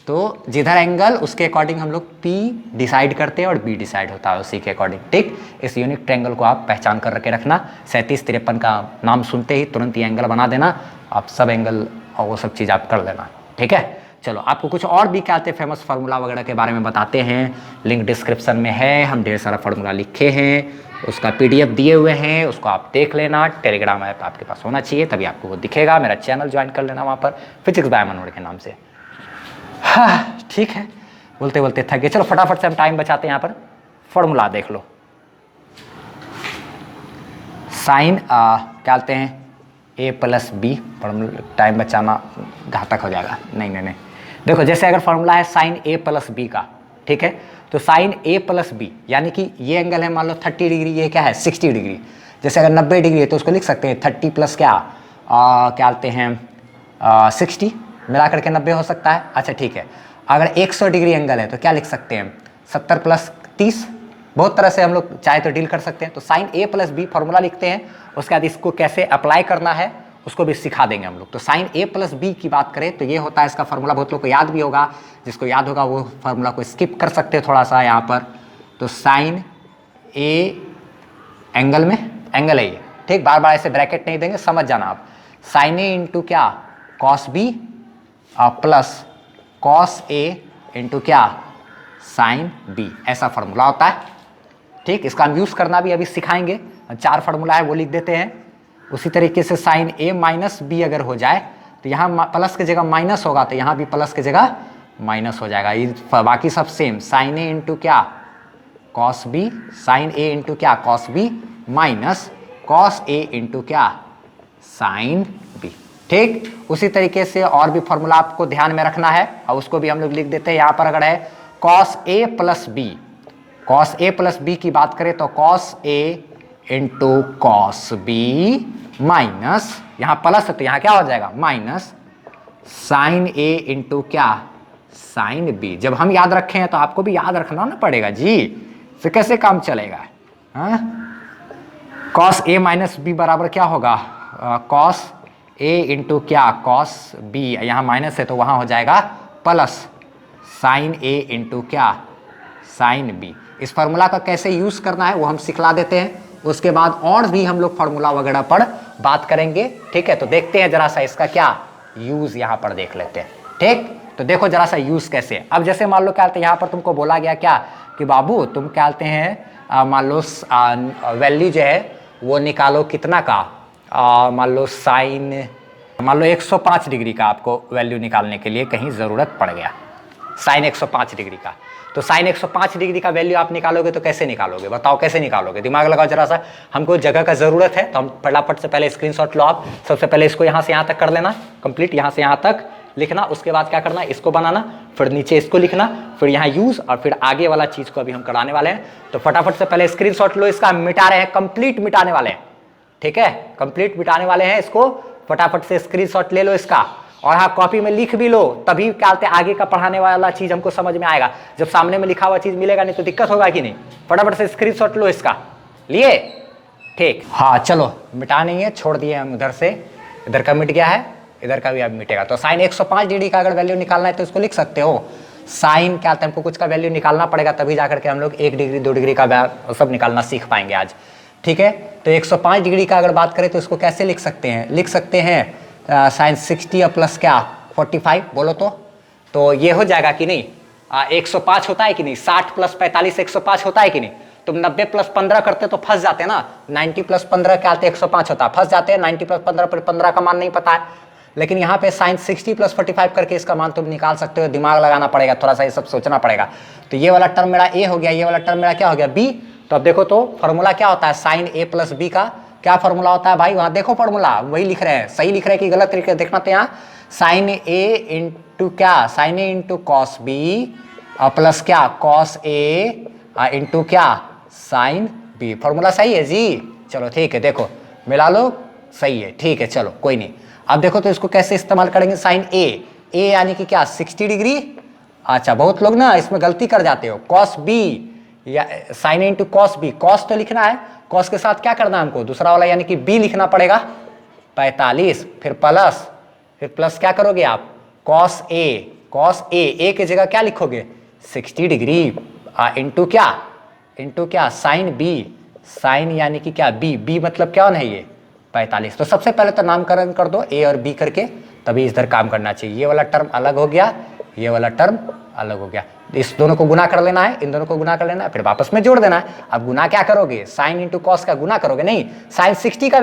तो जिधर एंगल उसके अकॉर्डिंग हम लोग P डिसाइड करते हैं और B डिसाइड होता है उसी के अकॉर्डिंग, ठीक। इस यूनिक ट्रायंगल को आप पहचान कर रखे रखना। 37 53 का नाम सुनते ही तुरंत ये एंगल बना देना, आप सब एंगल और वो सब चीज़ आप कर लेना, ठीक है। चलो आपको कुछ और भी क्या कहते हैं फेमस फार्मूला वगैरह के बारे में बताते हैं, लिंक डिस्क्रिप्शन में है, हम ढेर सारा फार्मूला लिखे हैं, उसका PDF दिए हुए हैं, उसको आप देख लेना। टेलीग्राम ऐप आपके पास होना चाहिए तभी आपको वो दिखेगा। मेरा चैनल ज्वाइन कर लेना वहाँ पर फिजिक्स बाय मनोहर के नाम से। हाँ ठीक है, बोलते बोलते थक गए, चलो फटाफट से हम टाइम बचाते हैं। यहाँ पर फॉर्मूला देख लो, साइन क्या कहते हैं A+B, टाइम बचाना घातक हो जाएगा, नहीं। देखो जैसे अगर फॉर्मूला है साइन A+B का, ठीक है, तो साइन A+B यानी कि ये एंगल है मान लो 30 डिग्री, ये क्या है 60 डिग्री। जैसे अगर 90 डिग्री है तो उसको लिख सकते हैं 30 प्लस क्या क्या बोलते हैं 60 मिला करके 90 हो सकता है। अच्छा ठीक है, अगर 100 डिग्री एंगल है तो क्या लिख सकते हैं 70 प्लस 30। बहुत तरह से हम लोग चाहे तो डील कर सकते हैं। तो साइन A+B फॉर्मूला लिखते हैं, उसके बाद इसको कैसे अप्लाई करना है उसको भी सिखा देंगे हम लोग। तो साइन ए प्लस बी की बात करें तो ये होता है इसका फॉर्मूला, बहुत लोग को याद भी होगा, जिसको याद होगा वो फॉर्मूला को स्किप कर सकते हैं थोड़ा सा यहाँ पर। तो साइन ए एंगल में एंगल है ये, ठीक, बार बार ऐसे ब्रैकेट नहीं देंगे, समझ जाना आप। साइन ए इंटू क्या, cos B plus cos A into क्या, साइन बी, ऐसा फॉर्मूला होता है, ठीक। इसका हम यूज़ करना भी अभी सिखाएंगे, 4 फार्मूला है वो लिख देते हैं। उसी तरीके से साइन ए माइनस बी अगर हो जाए तो यहाँ प्लस की जगह माइनस होगा, तो यहाँ भी प्लस की जगह माइनस हो जाएगा। ये बाकी सब सेम, साइन ए इंटू क्या, कॉस बी, साइन ए इंटू क्या, cos B minus cos A into क्या, साइन बी, ठीक। उसी तरीके से और भी फॉर्मूला आपको ध्यान में रखना है और उसको भी हम लोग लिख देते हैं। यहाँ पर अगर है cos A plus B, cos A plus B की बात करें तो cos A into cos B minus, यहाँ प्लस है तो यहाँ क्या हो जाएगा माइनस साइन ए इंटू क्या, साइन बी। जब हम याद रखे हैं तो आपको भी याद रखना ना पड़ेगा जी, फिर कैसे काम चलेगा। कॉस ए माइनस बी बराबर क्या होगा, कॉस ए इंटू क्या, कॉस बी, यहाँ माइनस है तो वहाँ हो जाएगा प्लस साइन ए इंटू क्या, साइन बी। इस फार्मूला का कैसे यूज़ करना है वो हम सिखला देते हैं, उसके बाद और भी हम लोग फार्मूला वगैरह पर बात करेंगे, ठीक है। तो देखते हैं जरा सा इसका क्या यूज़ यहाँ पर देख लेते हैं, ठीक। तो देखो जरा सा यूज़ कैसे। अब जैसे मान लो क्या कहते हैं, यहाँ पर तुमको बोला गया क्या कि बाबू तुम क्या कहते हैं, मान लो वैल्यू जो है वो निकालो कितना का, मान लो साइन, मान लो 105 डिग्री का आपको वैल्यू निकालने के लिए कहीं ज़रूरत पड़ गया, साइन 105 डिग्री का। तो साइन 105 डिग्री का वैल्यू आप निकालोगे तो कैसे निकालोगे, बताओ कैसे निकालोगे, दिमाग लगाओ जरा सा। हमको जगह का ज़रूरत है तो हम फटाफट से पहले स्क्रीनशॉट लो आप। सबसे पहले इसको यहाँ से यहाँ तक कर लेना कंप्लीट, यहाँ से यहाँ तक लिखना, उसके बाद क्या करना, इसको बनाना, फिर नीचे इसको लिखना, फिर यहाँ यूज़, और फिर आगे वाला चीज़ को अभी हम कराने वाले हैं। तो फटाफट से पहले स्क्रीनशॉट लो, इसका मिटा रहे हैं, कंप्लीट मिटाने वाले हैं, ठीक है, कंप्लीट मिटाने वाले हैं। इसको फटाफट से स्क्रीनशॉट ले लो इसका, और हाँ कॉपी में लिख भी लो, तभी क्या कहते हैं आगे का पढ़ाने वाला चीज हमको समझ में आएगा। जब सामने में लिखा हुआ चीज मिलेगा नहीं तो दिक्कत होगा कि नहीं। फटाफट से स्क्रीनशॉट लो इसका, लिए, ठीक। हाँ चलो, मिटा नहीं है, छोड़ दिए हम उधर से, इधर का मिट गया है, इधर का भी अब मिटेगा। तो साइन 105 डिग्री का अगर वैल्यू निकालना है तो इसको लिख सकते हो, साइन क्या कहते हैं, हमको कुछ का वैल्यू निकालना पड़ेगा, तभी जाकर के हम लोग 1 डिग्री 2 डिग्री का सब निकालना सीख पाएंगे आज, ठीक है। तो 105 डिग्री का अगर बात करें तो इसको कैसे लिख सकते हैं, लिख सकते हैं साइन 60 प्लस क्या 45, बोलो तो ये हो जाएगा कि नहीं, 105 होता है कि नहीं, 60 प्लस 45 105 होता है कि नहीं। तुम 90 प्लस 15 करते तो फंस जाते ना, 90 प्लस 15 क्या आते 105 होता, फंस जाते हैं। 90 प्लस 15 पर 15 का मान नहीं पता है, लेकिन यहाँ पे साइन 60 प्लस 45 करके इसका मान तुम निकाल सकते हो। दिमाग लगाना पड़ेगा, थोड़ा सा ये सब सोचना पड़ेगा। तो ये वाला टर्म मेरा ए हो गया, ये वाला टर्म मेरा क्या हो गया बी। तो अब देखो तो फॉर्मूला क्या होता है, साइन ए प्लस बी का क्या फॉर्मूला होता है भाई, वहां देखो फॉर्मूला वही लिख रहे हैं, सही लिख रहे हैं कि गलत तरीके देखना। तो यहाँ साइन ए इंटू क्या, साइन ए इंटू कॉस बी प्लस क्या कॉस ए इंटू क्या साइन बी। फॉर्मूला सही है जी, चलो ठीक है, देखो मिला लो, सही है, ठीक है, चलो कोई नहीं। अब देखो तो इसको कैसे इस्तेमाल करेंगे, साइन ए यानी कि क्या 60 डिग्री। अच्छा बहुत लोग ना इसमें गलती कर जाते हो, कॉस बी या साइन ए इंटू कॉस बी, कॉस तो लिखना है, कॉस के साथ क्या करना है हमको, दूसरा वाला यानी कि बी लिखना पड़ेगा 45, फिर प्लस क्या करोगे आप कॉस ए की जगह क्या लिखोगे 60 डिग्री इंटू क्या साइन बी, साइन यानी कि क्या बी मतलब क्या है ये 45। तो सबसे पहले तो नामकरण कर दो ए और बी करके, तभी इधर काम करना चाहिए। ये वाला टर्म अलग हो गया, ये वाला टर्म अलग हो गया, इस दोनों को गुना कर लेना है, इन दोनों को गुना कर लेना है, फिर वापस में जोड़ देना है। अब गुना क्या करोगे, साइन इंटू कॉस का गुना करोगे, नहीं साइन 60 का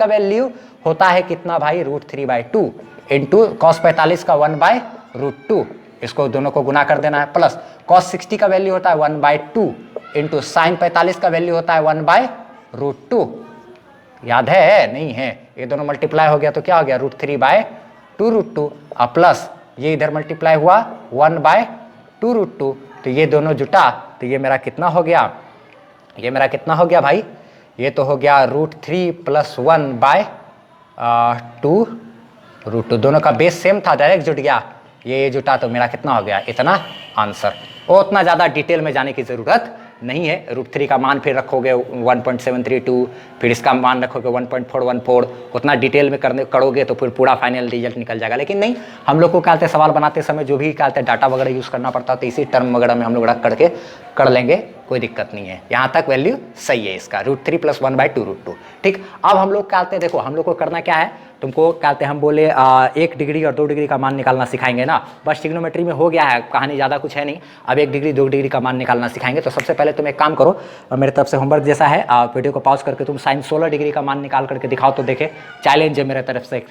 वैल्यू होता है कितना भाई √3/2 इंटू कॉस 45 का 1/√2, इसको दोनों को गुना कर देना है। प्लस कॉस 60 का वैल्यू होता है 1/2 इंटू साइन 45 का वैल्यू होता है 1/√2। याद है नहीं है, ये दोनों मल्टीप्लाई हो गया तो क्या हो गया √3/2√2, और प्लस ये इधर मल्टीप्लाई हुआ 1/2√2, तो ये दोनों जुटा तो ये मेरा कितना हो गया, ये मेरा कितना हो गया भाई, ये तो हो गया √3 + 1/2√2, दोनों का बेस सेम था, डायरेक्ट जुट गया, ये जुटा तो मेरा कितना हो गया इतना आंसर। और उतना ज़्यादा डिटेल में जाने की ज़रूरत नहीं है। √3 का मान फिर रखोगे 1.732, फिर इसका मान रखोगे 1.414, उतना डिटेल में करोगे तो फिर पूरा फाइनल रिजल्ट निकल जाएगा। लेकिन नहीं, हम लोग को क्या कहते हैं, सवाल बनाते समय जो भी क्या कहते हैं डाटा वगैरह यूज़ करना पड़ता है, तो इसी टर्म वगैरह में हम लोग रख करके कर लेंगे, कोई दिक्कत नहीं है। यहाँ तक वैल्यू सही है इसका, √3 + 1/2√2। ठीक, अब हम लोग क्या कहते हैं, देखो हम लोग को करना क्या है, तुमको क्या कहते हैं, हम बोले 1 डिग्री और 2 डिग्री का मान निकालना सिखाएंगे ना। बस ट्रिग्नोमेट्री में हो गया है, कहानी ज़्यादा कुछ है नहीं। अब 1 डिग्री 2 डिग्री का मान निकालना सिखाएंगे। तो सबसे पहले तुम एक काम करो, मेरे तरफ से होमवर्क जैसा है, वीडियो को पॉज करके तुम sin 16 डिग्री का मान निकाल करके दिखाओ तो देखे। चैलेंज है मेरे तरफ से,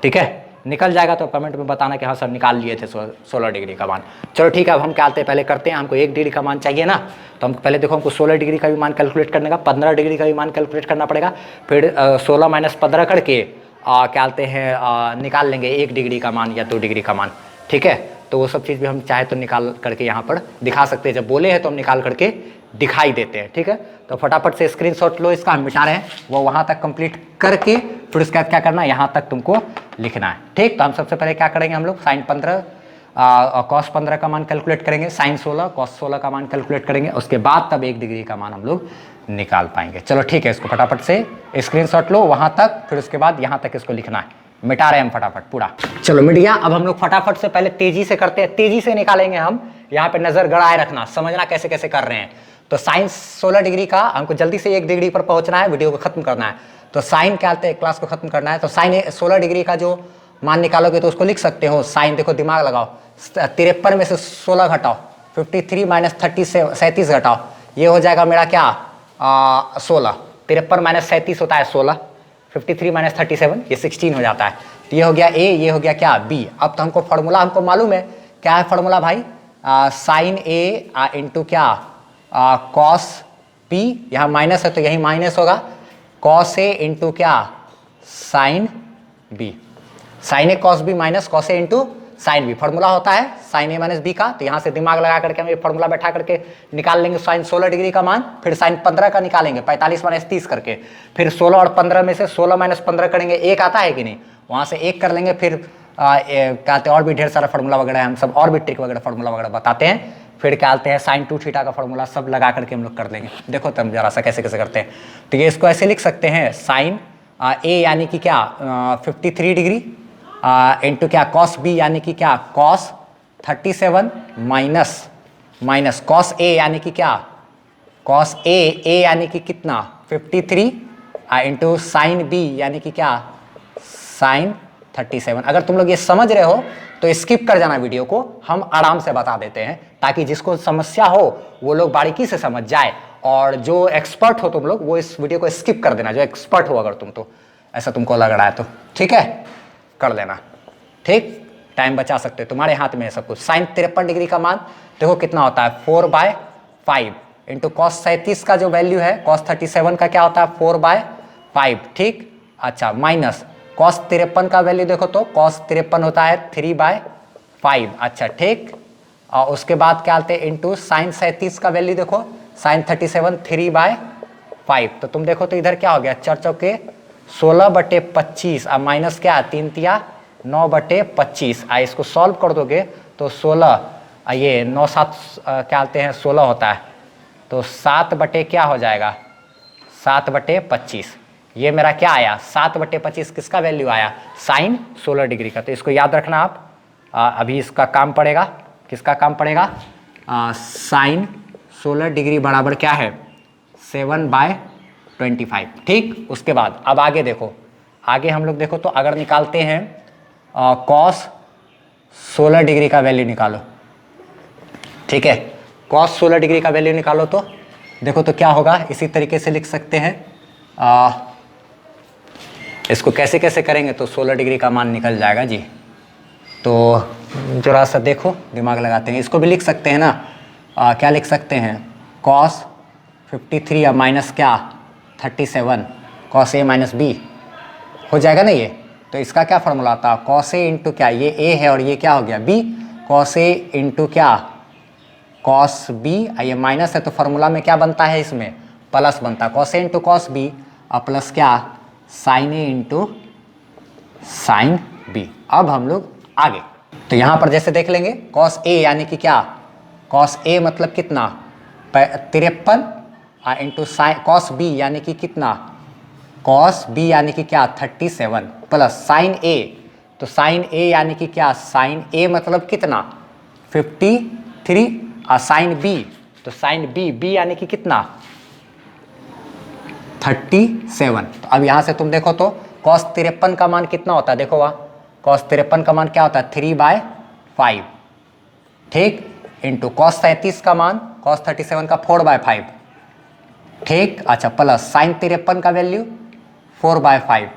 ठीक है। निकल जाएगा तो कमेंट में बताना कि हाँ सर निकाल लिए थे 16 डिग्री का मान। चलो ठीक है, अब हम क्या कहते हैं पहले करते हैं। हमको 1 डिग्री का मान चाहिए ना, तो हम पहले देखो हमको 16 डिग्री का भी मान कैलकुलेट करने का, 15 डिग्री का भी मान कैलकुलेट करना पड़ेगा। फिर 16 - 15 करके क्या कहते हैं निकाल लेंगे 1 डिग्री का मान या 2 डिग्री का मान, ठीक है। तो वो सब चीज़ भी हम चाहे तो निकाल करके यहाँ पर दिखा सकते हैं। जब बोले हैं तो हम निकाल करके दिखाई देते हैं, ठीक है। तो फटाफट से स्क्रीनशॉट लो इसका, हम मिटा रहे हैं वो वहाँ तक कंप्लीट करके फिर उसके बाद क्या करना है, यहाँ तक तुमको लिखना है, ठीक। तो हम सबसे पहले क्या करेंगे, हम लोग sin 15 cos 15 का मान कैलकुलेट करेंगे, sin 16 cos 16 का मान कैलकुलेट करेंगे, उसके बाद तब 1 डिग्री का मान हम लोग निकाल पाएंगे। चलो ठीक है, इसको फटाफट से स्क्रीनशॉट लो वहाँ तक, फिर उसके बाद यहाँ तक इसको लिखना है। मिटा रहे हैं हम फटाफट पूरा। चलो मिट गया। अब हम लोग फटाफट से पहले तेजी से करते हैं, तेजी से निकालेंगे हम। यहाँ पे नजर गड़ाए रखना, समझना कैसे कैसे कर रहे हैं। तो साइन 16 डिग्री का हमको जल्दी से 1 डिग्री पर पहुंचना है, वीडियो को खत्म करना है। तो साइन क्या कहते हैं, क्लास को खत्म करना है। तो साइन 16 डिग्री का जो मान निकालोगे तो उसको लिख सकते हो, साइन देखो दिमाग लगाओ, 53 में से 16 घटाओ, 53 - 37 घटाओ, ये हो जाएगा मेरा क्या 16। 53 - 37 होता है 16, 53 - 37 ये 16 हो जाता है। तो ये हो गया ए, ये हो गया क्या बी। अब तो हमको फॉर्मूला हमको मालूम है, क्या है फॉर्मूला भाई, साइन ए इंटू क्या कॉस पी, यहाँ माइनस है तो यही माइनस होगा, कॉस ए इंटू क्या sine B, sign A cos B minus cos A into sine B. Formula होता है साइन ए माइनस बी का। तो यहाँ से दिमाग लगा करके हम ये फॉर्मूला बैठा करके निकाल लेंगे साइन 16 डिग्री का मान, फिर साइन 15 का निकालेंगे 45 - 30 करके, फिर 16 और 15 में से 16 - 15 करेंगे, 1 आता है कि नहीं, वहाँ से 1 कर लेंगे। फिर कहते हैं और भी ढेर सारा फॉर्मूला वगैरह है, हम सब और भी ट्रिक वगैरह फॉर्मूला वगैरह बताते हैं। फिर क्या कहते हैं साइन 2 थीटा का फॉर्मूला सब लगा करके हम लोग कर लेंगे। देखो तुम जरा सा कैसे कैसे करते हैं। तो ये इसको ऐसे लिख सकते हैं, साइन ए यानी कि क्या 53 डिग्री इंटू क्या कॉस बी यानी कि क्या कॉस 37 माइनस कॉस ए यानी कि क्या कॉस ए यानी कि कितना 53 इंटू साइन बी यानी कि क्या साइन 37। अगर तुम लोग ये समझ रहे हो तो स्किप कर जाना वीडियो को, हम आराम से बता देते हैं ताकि जिसको समस्या हो वो लोग बारीकी से समझ जाए, और जो एक्सपर्ट हो तुम लोग वो इस वीडियो को स्किप कर देना, जो एक्सपर्ट हो अगर तुम, तो ऐसा तुमको लग रहा है तो ठीक है कर देना, ठीक। टाइम बचा सकते हो, तुम्हारे हाथ में है सब कुछ। साइन 53 डिग्री का मान देखो कितना होता है 4/5 इंटू कॉस 37 का जो वैल्यू है कॉस 37 का क्या होता है 4/5, ठीक। अच्छा माइनस कॉस 53 का वैल्यू देखो तो कॉस 53 होता है 3/5, अच्छा ठीक। और उसके बाद क्या आते हैं इंटू साइन 37 का वैल्यू देखो साइन 37 3/5। तो तुम देखो तो इधर क्या हो गया 4 चौके 16/25 और माइनस क्या 3 तिया 9/25। इसको सॉल्व कर दोगे तो 16 ये 9 7 क्या आते हैं 16 होता है, तो 7 बटे क्या हो जाएगा 7/25। ये मेरा क्या आया 7/25 किसका वैल्यू आया साइन 16 डिग्री का। तो इसको याद रखना आप। अभी इसका काम पड़ेगा, किसका काम पड़ेगा साइन 16 डिग्री बराबर क्या है 7/25, ठीक। उसके बाद अब आगे देखो, आगे हम लोग देखो तो अगर निकालते हैं कॉस 16 डिग्री का वैल्यू निकालो, ठीक है। कॉस 16 डिग्री का वैल्यू निकालो तो देखो तो क्या होगा, इसी तरीके से लिख सकते हैं। इसको कैसे कैसे करेंगे तो 16 डिग्री का मान निकल जाएगा जी। तो जरा सा देखो दिमाग लगाते हैं, इसको भी लिख सकते हैं ना, क्या लिख सकते हैं कॉस 53 या माइनस क्या 37 कॉस ए माइनस बी हो जाएगा ना ये। तो इसका क्या फॉर्मूला आता है कॉस ए इंटू क्या ये ए है और ये क्या हो गया बी, कॉस ए इंटू क्या कॉस बी, ये माइनस है तो फॉर्मूला में क्या बनता है इसमें प्लस बनता है, cos A into cos B और प्लस क्या साइन ए इंटू साइन बी। अब हम लोग आगे तो यहाँ पर जैसे देख लेंगे कॉस ए यानी कि क्या कॉस ए मतलब कितना 53 इंटू साइन कॉस बी यानी कि कितना, कॉस बी यानी कि क्या 37 प्लस साइन ए, तो साइन ए यानी कि क्या, साइन ए मतलब कितना 53 साइन बी, तो साइन बी बी यानी कि कितना 37। तो अब यहाँ से तुम देखो तो कॉस 53 का मान कितना होता है, देखो वहाँ कॉस 53 का मान क्या होता है 3/5, ठीक, इंटू कॉस 37 का मान कॉस 37 का 4/5, ठीक, अच्छा, प्लस साइन 53 का वैल्यू 4/5,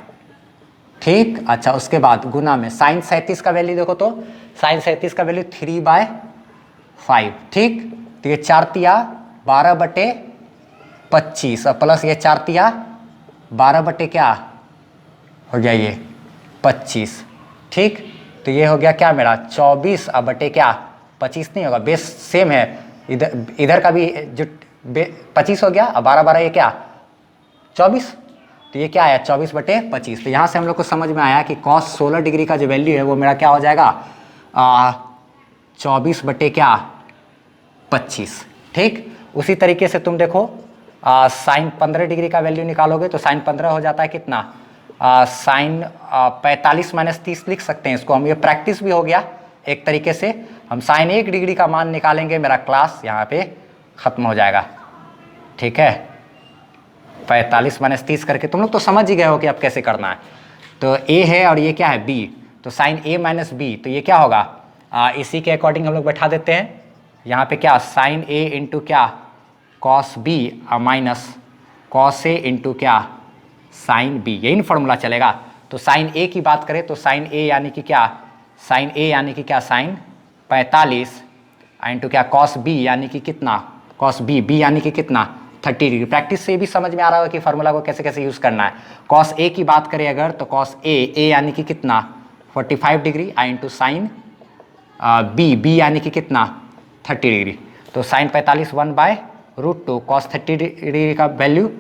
ठीक, अच्छा, उसके बाद गुना में साइन 37 का वैल्यू देखो तो साइन 37 का वैल्यू 3/5, ठीक, तो ये 4 × 12/25 और प्लस ये 4 × 12 क्या हो गया ये 25, ठीक, तो ये हो गया क्या मेरा 24 अब बटे क्या 25 नहीं होगा, बेस सेम है, इधर का भी जो 25 हो गया और 12 ये क्या 24, तो ये क्या आया 24/25। तो यहाँ से हम लोग को समझ में आया कि cos 16 डिग्री का जो वैल्यू है वो मेरा क्या हो जाएगा 24/25, ठीक। उसी तरीके से तुम देखो साइन 15 डिग्री का वैल्यू निकालोगे तो साइन 15 हो जाता है कितना साइन 45 - 30 लिख सकते हैं इसको हम, ये प्रैक्टिस भी हो गया एक तरीके से। हम साइन 1 डिग्री का मान निकालेंगे, मेरा क्लास यहाँ पे ख़त्म हो जाएगा, ठीक है। 45 - 30 करके तुम लोग तो समझ ही गए हो कि अब कैसे करना है। तो ए है और ये क्या है बी, तो साइन ए - बी, तो ये क्या होगा इसी के अकॉर्डिंग हम लोग बैठा देते हैं यहाँ पे क्या साइन ए इंटू क्या cos B minus cos A into क्या साइन बी, यही फॉर्मूला चलेगा। तो साइन ए की बात करें तो साइन ए यानी कि क्या साइन ए यानी कि क्या साइन 45 इंटू क्या कॉस बी यानी कि कितना कॉस बी बी यानी कि कितना 30 डिग्री। प्रैक्टिस से भी समझ में आ रहा होगा कि फार्मूला को कैसे कैसे यूज़ करना है। कॉस ए की बात करें अगर तो कॉस ए यानी कि कितना 45 degree into sine B B यानी कि कितना 30 डिग्री। तो साइन 45 1/√2 कॉस 30 डिग्री का वैल्यू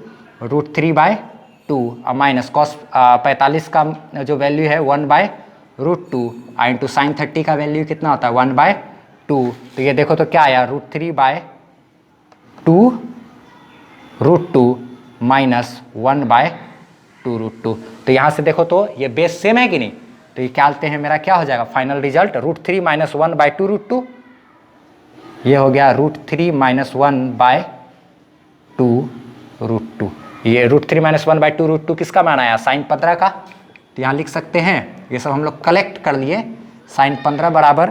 √3/2 माइनस कॉस 45 का जो वैल्यू है 1/√2 इंटू साइन 30 का वैल्यू कितना होता है 1/2। तो ये देखो तो क्या आया √3/2√2 माइनस 1/2√2। तो यहाँ से देखो तो ये बेस सेम है कि नहीं, तो ये क्या आते हैं मेरा क्या हो जाएगा फाइनल रिजल्ट √3 - 1/2√2, ये हो गया √3 - 1/2√2। ये √3 - 1/2√2 किसका मान आया साइन 15 का, तो यहाँ लिख सकते हैं ये सब हम लोग कलेक्ट कर लिए। साइन 15 बराबर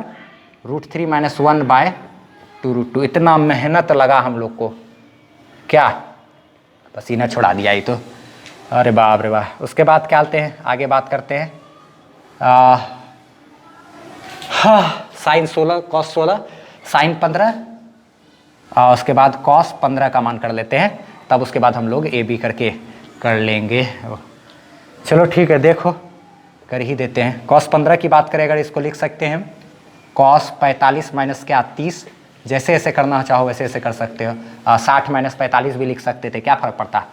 √3 - 1/2√2। इतना मेहनत लगा हम लोग को, क्या पसीना छुड़ा दिया ये तो, अरे बाप रे वाह। उसके बाद क्या आते हैं आगे बात करते हैं साइन 16 कॉस 16 साइन 15 उसके बाद कॉस 15 का मान कर लेते हैं, तब उसके बाद हम लोग ए बी करके कर लेंगे। चलो ठीक है, देखो कर ही देते हैं। कॉस 15 की बात करें अगर इसको लिख सकते हैं कॉस 45 माइनस क्या 30, जैसे ऐसे करना चाहो वैसे ऐसे कर सकते हो। 60 - 45 भी लिख सकते थे, क्या फ़र्क पड़ता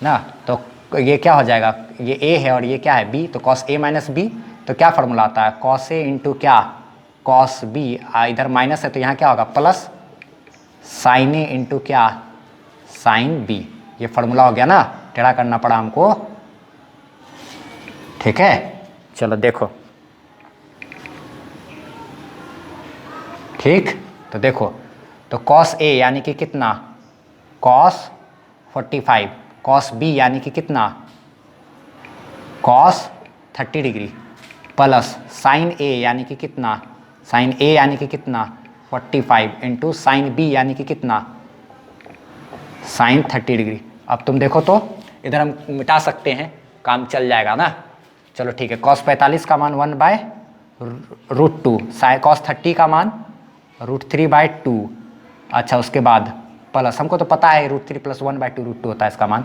ना। तो ये क्या हो जाएगा, ये ए है और ये क्या है बी, तो कॉस ए माइनस बी, तो क्या फार्मूला आता है कॉस ए इंटू क्या कॉस बी, इधर माइनस है तो यहाँ क्या होगा प्लस साइन ए इंटू क्या साइन बी। ये फार्मूला हो गया ना, टेढ़ा करना पड़ा हमको, ठीक है। चलो देखो, ठीक, तो देखो तो कॉस ए यानी कि कितना कॉस 45, कॉस बी यानी कि कितना कॉस 30 डिग्री, प्लस साइन ए यानी कि कितना साइन ए यानी कि कितना 45 इंटू साइन बी यानी कि कितना साइन 30 डिग्री। अब तुम देखो तो इधर हम मिटा सकते हैं, काम चल जाएगा ना। चलो ठीक है, कॉस 45 का मान 1/√2, कॉस 30 का मान √3/2। अच्छा, उसके बाद प्लस हमको तो पता है √3 + 1/2√2 होता है इसका मान।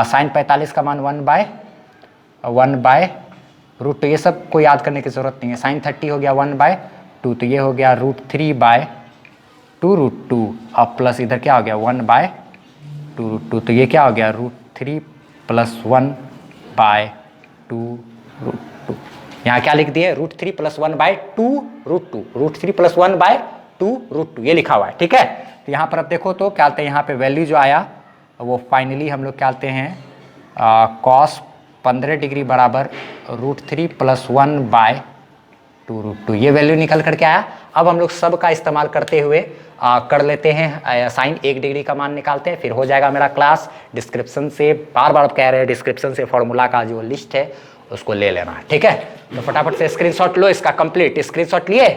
साइन 45 का मान 1/√2, ये सब को याद करने की ज़रूरत नहीं है। साइन 30 हो गया 1/2, तो ये हो गया √3/2√2 और प्लस इधर क्या हो गया 1/2√2, तो ये क्या हो गया √3 + 1/2√2। यहाँ क्या लिख दिए √3 + 1/2√2, √3 + 1/2 2√2 ये लिखा हुआ है, ठीक है। तो यहाँ पर अब देखो तो क्या बोलते हैं, यहाँ पे वैल्यू जो आया वो फाइनली हम लोग क्या बोलते हैं cos 15 डिग्री बराबर √3 + 1/2√2 ये वैल्यू निकल करके आया। अब हम लोग सब का इस्तेमाल करते हुए कर लेते हैं साइन 1 डिग्री का मान निकालते हैं, फिर हो जाएगा मेरा क्लास। डिस्क्रिप्शन से बार बार कह रहे हैं, डिस्क्रिप्शन से फॉर्मूला का जो लिस्ट है उसको ले लेना, ठीक है। तो फटाफट से स्क्रीनशॉट लो इसका कंप्लीट। स्क्रीनशॉट लिए,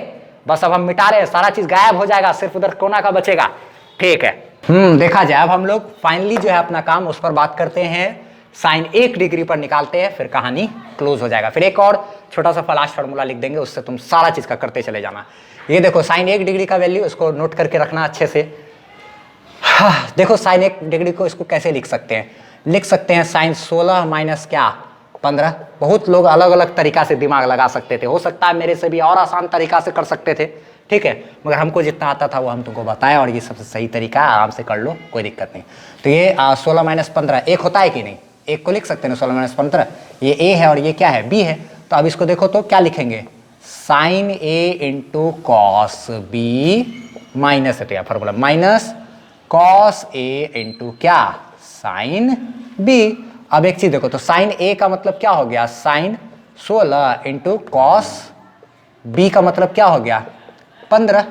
बस अब हम मिटा रहे हैं, सारा चीज गायब हो जाएगा, सिर्फ उधर कोना का बचेगा, ठीक है। देखा जाए अब हम लोग फाइनली जो है अपना काम उस पर बात करते हैं, साइन 1 डिग्री पर निकालते हैं, फिर कहानी क्लोज हो जाएगा। फिर एक और छोटा सा फ्लैश फार्मूला लिख देंगे, उससे तुम सारा चीज का करते चले जाना। ये देखो साइन 1 डिग्री का वैल्यू, इसको नोट करके रखना अच्छे से। देखो साइन 1 डिग्री को इसको कैसे लिख सकते हैं, लिख सकते हैं साइन 16 माइनस क्या 15। बहुत लोग अलग अलग तरीका से दिमाग लगा सकते थे, हो सकता है मेरे से भी और आसान तरीका से कर सकते थे, ठीक है, मगर हमको जितना आता था वो हम तुमको बताएं, और ये सबसे सही तरीका है, आराम से कर लो, कोई दिक्कत नहीं। तो ये 16 माइनस 15 1 होता है कि नहीं, 1 को लिख सकते हैं 16 माइनस 15, ये a है और ये क्या है b है। तो अब इसको देखो तो क्या लिखेंगे, sine a into cos b minus है, तो यहाँ formula minus cos a into क्या साइन b। अब एक चीज देखो तो साइन a का मतलब क्या हो गया, साइन 16 इंटू कॉस b का मतलब क्या हो गया 15,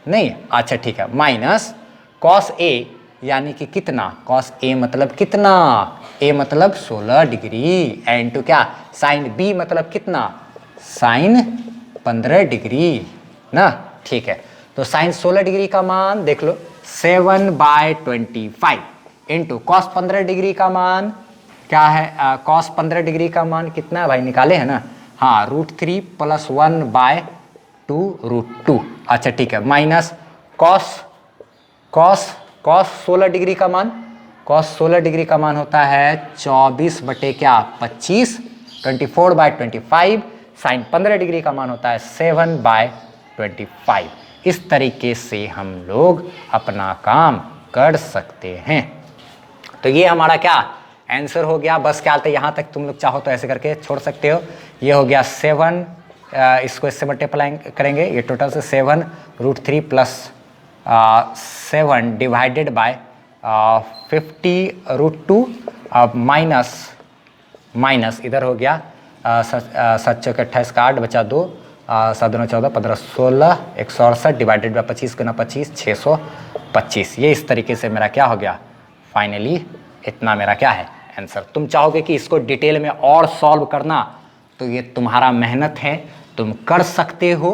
नहीं अच्छा ठीक है, माइनस कॉस a यानी कि कितना, कॉस a मतलब कितना, a मतलब 16 डिग्री इंटू क्या साइन b मतलब कितना साइन 15 डिग्री ना, ठीक है। तो साइन 16 डिग्री का मान देख लो 7/25 इंटू कॉस 15 डिग्री का मान क्या है, कॉस 15 डिग्री का मान कितना है भाई, निकाले है ना, हाँ √3 + 1/2√2, अच्छा ठीक है, माइनस कॉस 16 डिग्री का मान, कॉस 16 डिग्री का मान होता है 24/25 24/25, साइन 15 डिग्री का मान होता है 7/25। इस तरीके से हम लोग अपना काम कर सकते हैं। तो ये हमारा क्या आंसर हो गया, बस क्या आता है यहाँ तक, तुम लोग चाहो तो ऐसे करके छोड़ सकते हो। ये हो गया 7, इसको इससे मल्टीप्लाई करेंगे, ये टोटल से 7 √3 + 7 डिवाइडेड बाय 50√2, अब माइनस इधर हो गया 7 चौके 28 का 8 बचा 2, 7 दूना 14 15 16 168 डिवाइडेड बाय 25 गुना 25 625। ये इस तरीके से मेरा क्या हो गया, फाइनली इतना मेरा क्या है आंसर। तुम चाहोगे कि इसको डिटेल में और सॉल्व करना, तो ये तुम्हारा मेहनत है, तुम कर सकते हो,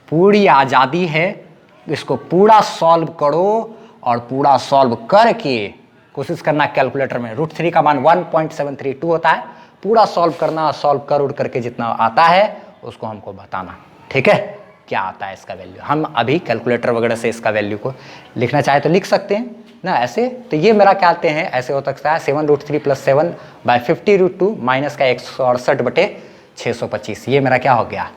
पूरी आज़ादी है, इसको पूरा सॉल्व करो और पूरा सॉल्व करके कोशिश करना कैलकुलेटर में √3 का मान 1.732 होता है, पूरा सॉल्व करना, सॉल्व कर उड़ करके जितना आता है उसको हमको बताना, ठीक है, क्या आता है इसका वैल्यू। हम अभी कैलकुलेटर वगैरह से इसका वैल्यू को लिखना चाहे तो लिख सकते हैं ना ऐसे। तो ये मेरा क्या कहते हैं, ऐसे हो सकता है 7√3 + 7/50√2 माइनस का 168/625, ये मेरा क्या हो गया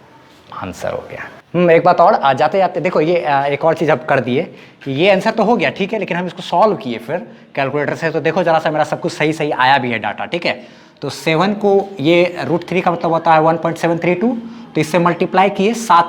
आंसर हो गया। एक बात और जाते जाते देखो, ये एक और चीज़ अब कर दिए कि ये आंसर तो हो गया ठीक है, लेकिन हम इसको सॉल्व किए फिर कैलकुलेटर से, तो देखो जरा सा मेरा सब कुछ सही सही आया भी है डाटा, ठीक है। तो 7 को ये √3 का मतलब होता है 1.732, तो इससे मल्टीप्लाई किए 7,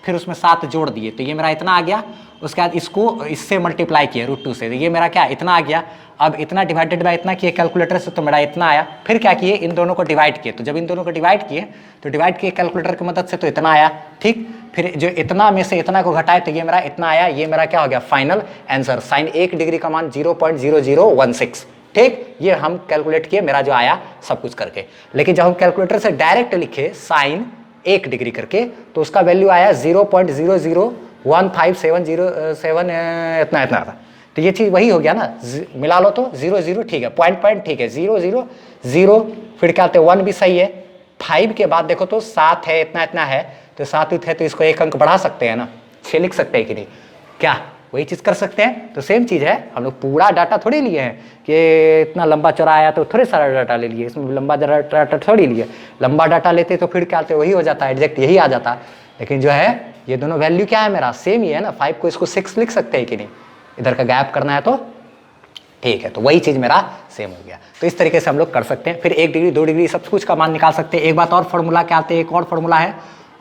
फिर उसमें 7 जोड़ दिए, तो ये मेरा इतना आ गया। उसके बाद इसको इससे मल्टीप्लाई किए √2 से, तो ये मेरा क्या इतना आ गया। अब इतना डिवाइडेड बाय इतना किए कैलकुलेटर से, तो मेरा इतना आया। फिर क्या किए, इन दोनों को डिवाइड किए, तो जब इन दोनों को डिवाइड किए तो डिवाइड किए कैलकुलेटर की मदद से, तो इतना आया, ठीक। फिर जो इतना में से इतना को घटाए तो ये मेरा इतना आया, ये मेरा क्या हो गया फाइनल आंसर, साइन 1 डिग्री का मान 0.0016, ठीक। ये हम कैलकुलेट किए, मेरा जो आया सब कुछ करके। लेकिन जब हम कैलकुलेटर से डायरेक्ट लिखे साइन 1 डिग्री करके, तो उसका वैल्यू आया 0.00157007 इतना था। तो ये चीज़ वही हो गया ना, मिला लो तो 0 ठीक है, पॉइंट ठीक है, 0 फिर क्या आते 1 भी सही है। 5 के बाद देखो तो 7 है, इतना है, तो 7 है, तो इसको 1 अंक बढ़ा सकते हैं ना, 6 लिख सकते हैं कि नहीं, क्या वही चीज़ कर सकते हैं। तो सेम चीज़ है, हम लोग पूरा डाटा थोड़ी लिए हैं कि इतना लंबा चौड़ा आया तो थोड़े सारा डाटा ले लिए, इसमें लंबा डाटा थोड़ी लिए। लंबा डाटा लेते तो फिर क्या आते वही हो जाता है, एग्जैक्ट यही आ जाता है। लेकिन जो है ये दोनों वैल्यू क्या है मेरा सेम ही है ना, 5 को इसको 6 लिख सकते हैं कि नहीं, इधर का गैप करना है तो ठीक है, तो वही चीज़ मेरा सेम हो गया। तो इस तरीके से हम लोग कर सकते हैं। फिर 1 डिग्री 2 डिग्री सब कुछ का मान निकाल सकते हैं। एक बात और फार्मूला क्या आते हैं, एक और फार्मूला है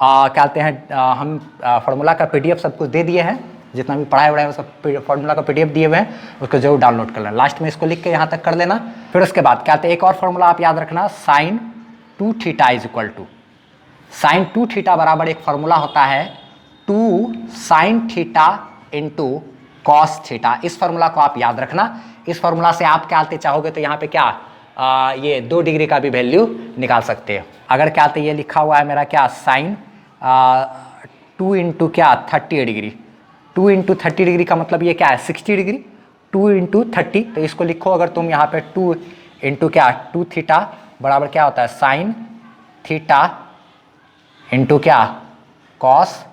क्या कहते हैं हम फार्मूला का PDF सबको दे दिए हैं, जितना भी पढ़ाई वढ़ाई सब फार्मूला का PDF दिए हुए हैं, उसको जरूर डाउनलोड कर लेना। लास्ट में इसको लिख के यहाँ तक कर लेना। फिर उसके बाद क्या कहते हैं एक और फार्मूला आप याद रखना, sine 2 theta is equal to, sine 2 theta बराबर एक फार्मूला होता है 2 sine theta into cos theta. इस फार्मूला को आप याद रखना। इस फार्मूला से आप क्या कहते चाहोगे तो यहाँ पे क्या ये 2 डिग्री का भी वैल्यू निकाल सकते हो। अगर क्या कहते ये लिखा हुआ है मेरा क्या साइन 2 इंटू क्या 30 डिग्री, 2 इंटू 30 डिग्री का मतलब ये क्या है 60 डिग्री, 2 इंटू 30, तो इसको लिखो अगर तुम यहाँ पे 2 इंटू क्या 2 थीटा बराबर क्या होता है साइन थीटा इंटू क्या कॉस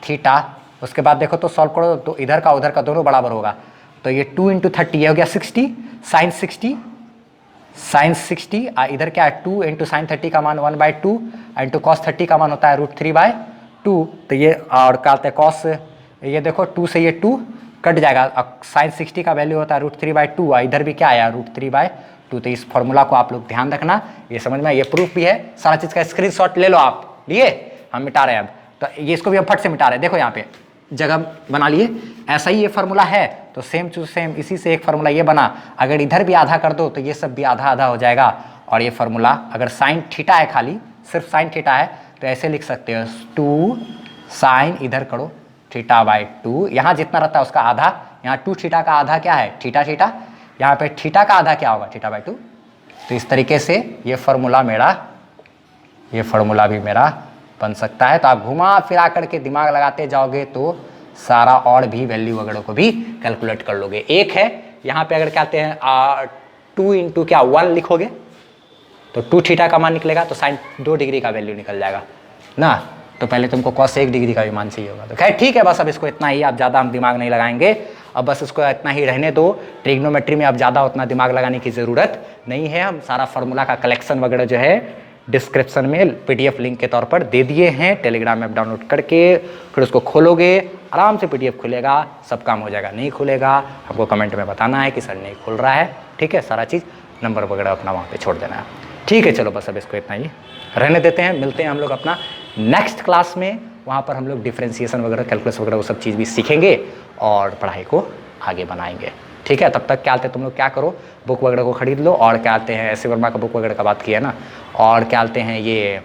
थीटा। उसके बाद देखो तो सॉल्व करो तो इधर का उधर का दोनों बराबर होगा, तो ये 2 इंटू 30 ये हो गया 60, साइन 60 इधर क्या है 2 इंटू साइन 30 का मान 1/2 इंटू कॉस 30 का मान होता है √3/2। तो ये और क्या कहते हैं कॉस, ये देखो 2 से ये 2 कट जाएगा, साइन 60 का वैल्यू होता है √3/2 इधर भी क्या आया √3/2। तो इस फॉर्मूला को आप लोग ध्यान रखना, ये समझ में, ये प्रूफ भी है, सारा चीज़ का स्क्रीनशॉट ले लो आप। लिए हम मिटा रहे हैं अब, तो ये इसको भी हम फट से मिटा रहे हैं। देखो यहाँ पे जगह बना लिए, ऐसा ही ये फार्मूला है तो सेम टू सेम इसी से एक फार्मूला ये बना, अगर इधर भी आधा कर दो तो ये सब भी आधा आधा हो जाएगा। और ये फार्मूला अगर साइन थीटा है, खाली सिर्फ साइन थीटा है तो ऐसे लिख सकते हो 2 साइन इधर करो θ/2, यहाँ जितना रहता है उसका आधा, यहाँ 2 थीटा का आधा क्या है थीटा, यहाँ पे थीटा का आधा क्या होगा θ/2। तो इस तरीके से ये फार्मूला भी मेरा बन सकता है। तो आप घुमा फिरा करके दिमाग लगाते जाओगे तो सारा और भी वैल्यू वगैरह को भी कैलकुलेट कर लोगे। एक है यहाँ पे अगर कहते हैं 2 इंटू क्या 1 लिखोगे तो 2 थीटा का मान निकलेगा, तो साइन 2 डिग्री का वैल्यू निकल जाएगा ना। तो पहले तुमको कॉस 1 डिग्री का भी मान चाहिए होगा। तो खैर ठीक है, बस अब इसको इतना ही, अब ज़्यादा हम दिमाग नहीं लगाएंगे, अब बस इसको इतना ही रहने दो। ट्रिग्नोमेट्री में अब ज़्यादा उतना दिमाग लगाने की ज़रूरत नहीं है। हम सारा फार्मूला का कलेक्शन वगैरह जो है डिस्क्रिप्शन में PDF लिंक के तौर पर दे दिए हैं, टेलीग्राम ऐप डाउनलोड करके फिर उसको खोलोगे, आराम से PDF खुलेगा, सब काम हो जाएगा। नहीं खुलेगा हमको कमेंट में बताना है कि सर नहीं खुल रहा है, ठीक है। सारा चीज़ नंबर वगैरह अपना वहाँ पे छोड़ देना है, ठीक है। चलो बस अब इसको इतना ही रहने देते हैं, मिलते हैं हम लोग अपना नेक्स्ट क्लास में। वहाँ पर हम लोग डिफ्रेंसिएशन वगैरह कैलकुलस वगैरह वो सब चीज़ भी सीखेंगे और पढ़ाई को आगे बनाएंगे, ठीक है। तब तक क्या तुम लोग क्या करो, बुक वगैरह को खरीद लो, और क्या कहते हैं एस वर्मा का बुक वगैरह का बात किया ना, और क्या कहते हैं ये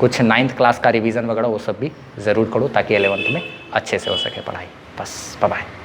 कुछ 9th क्लास का रिवीजन वगैरह वो सब भी ज़रूर करो ताकि 11th में अच्छे से हो सके पढ़ाई। बस बाय बाय।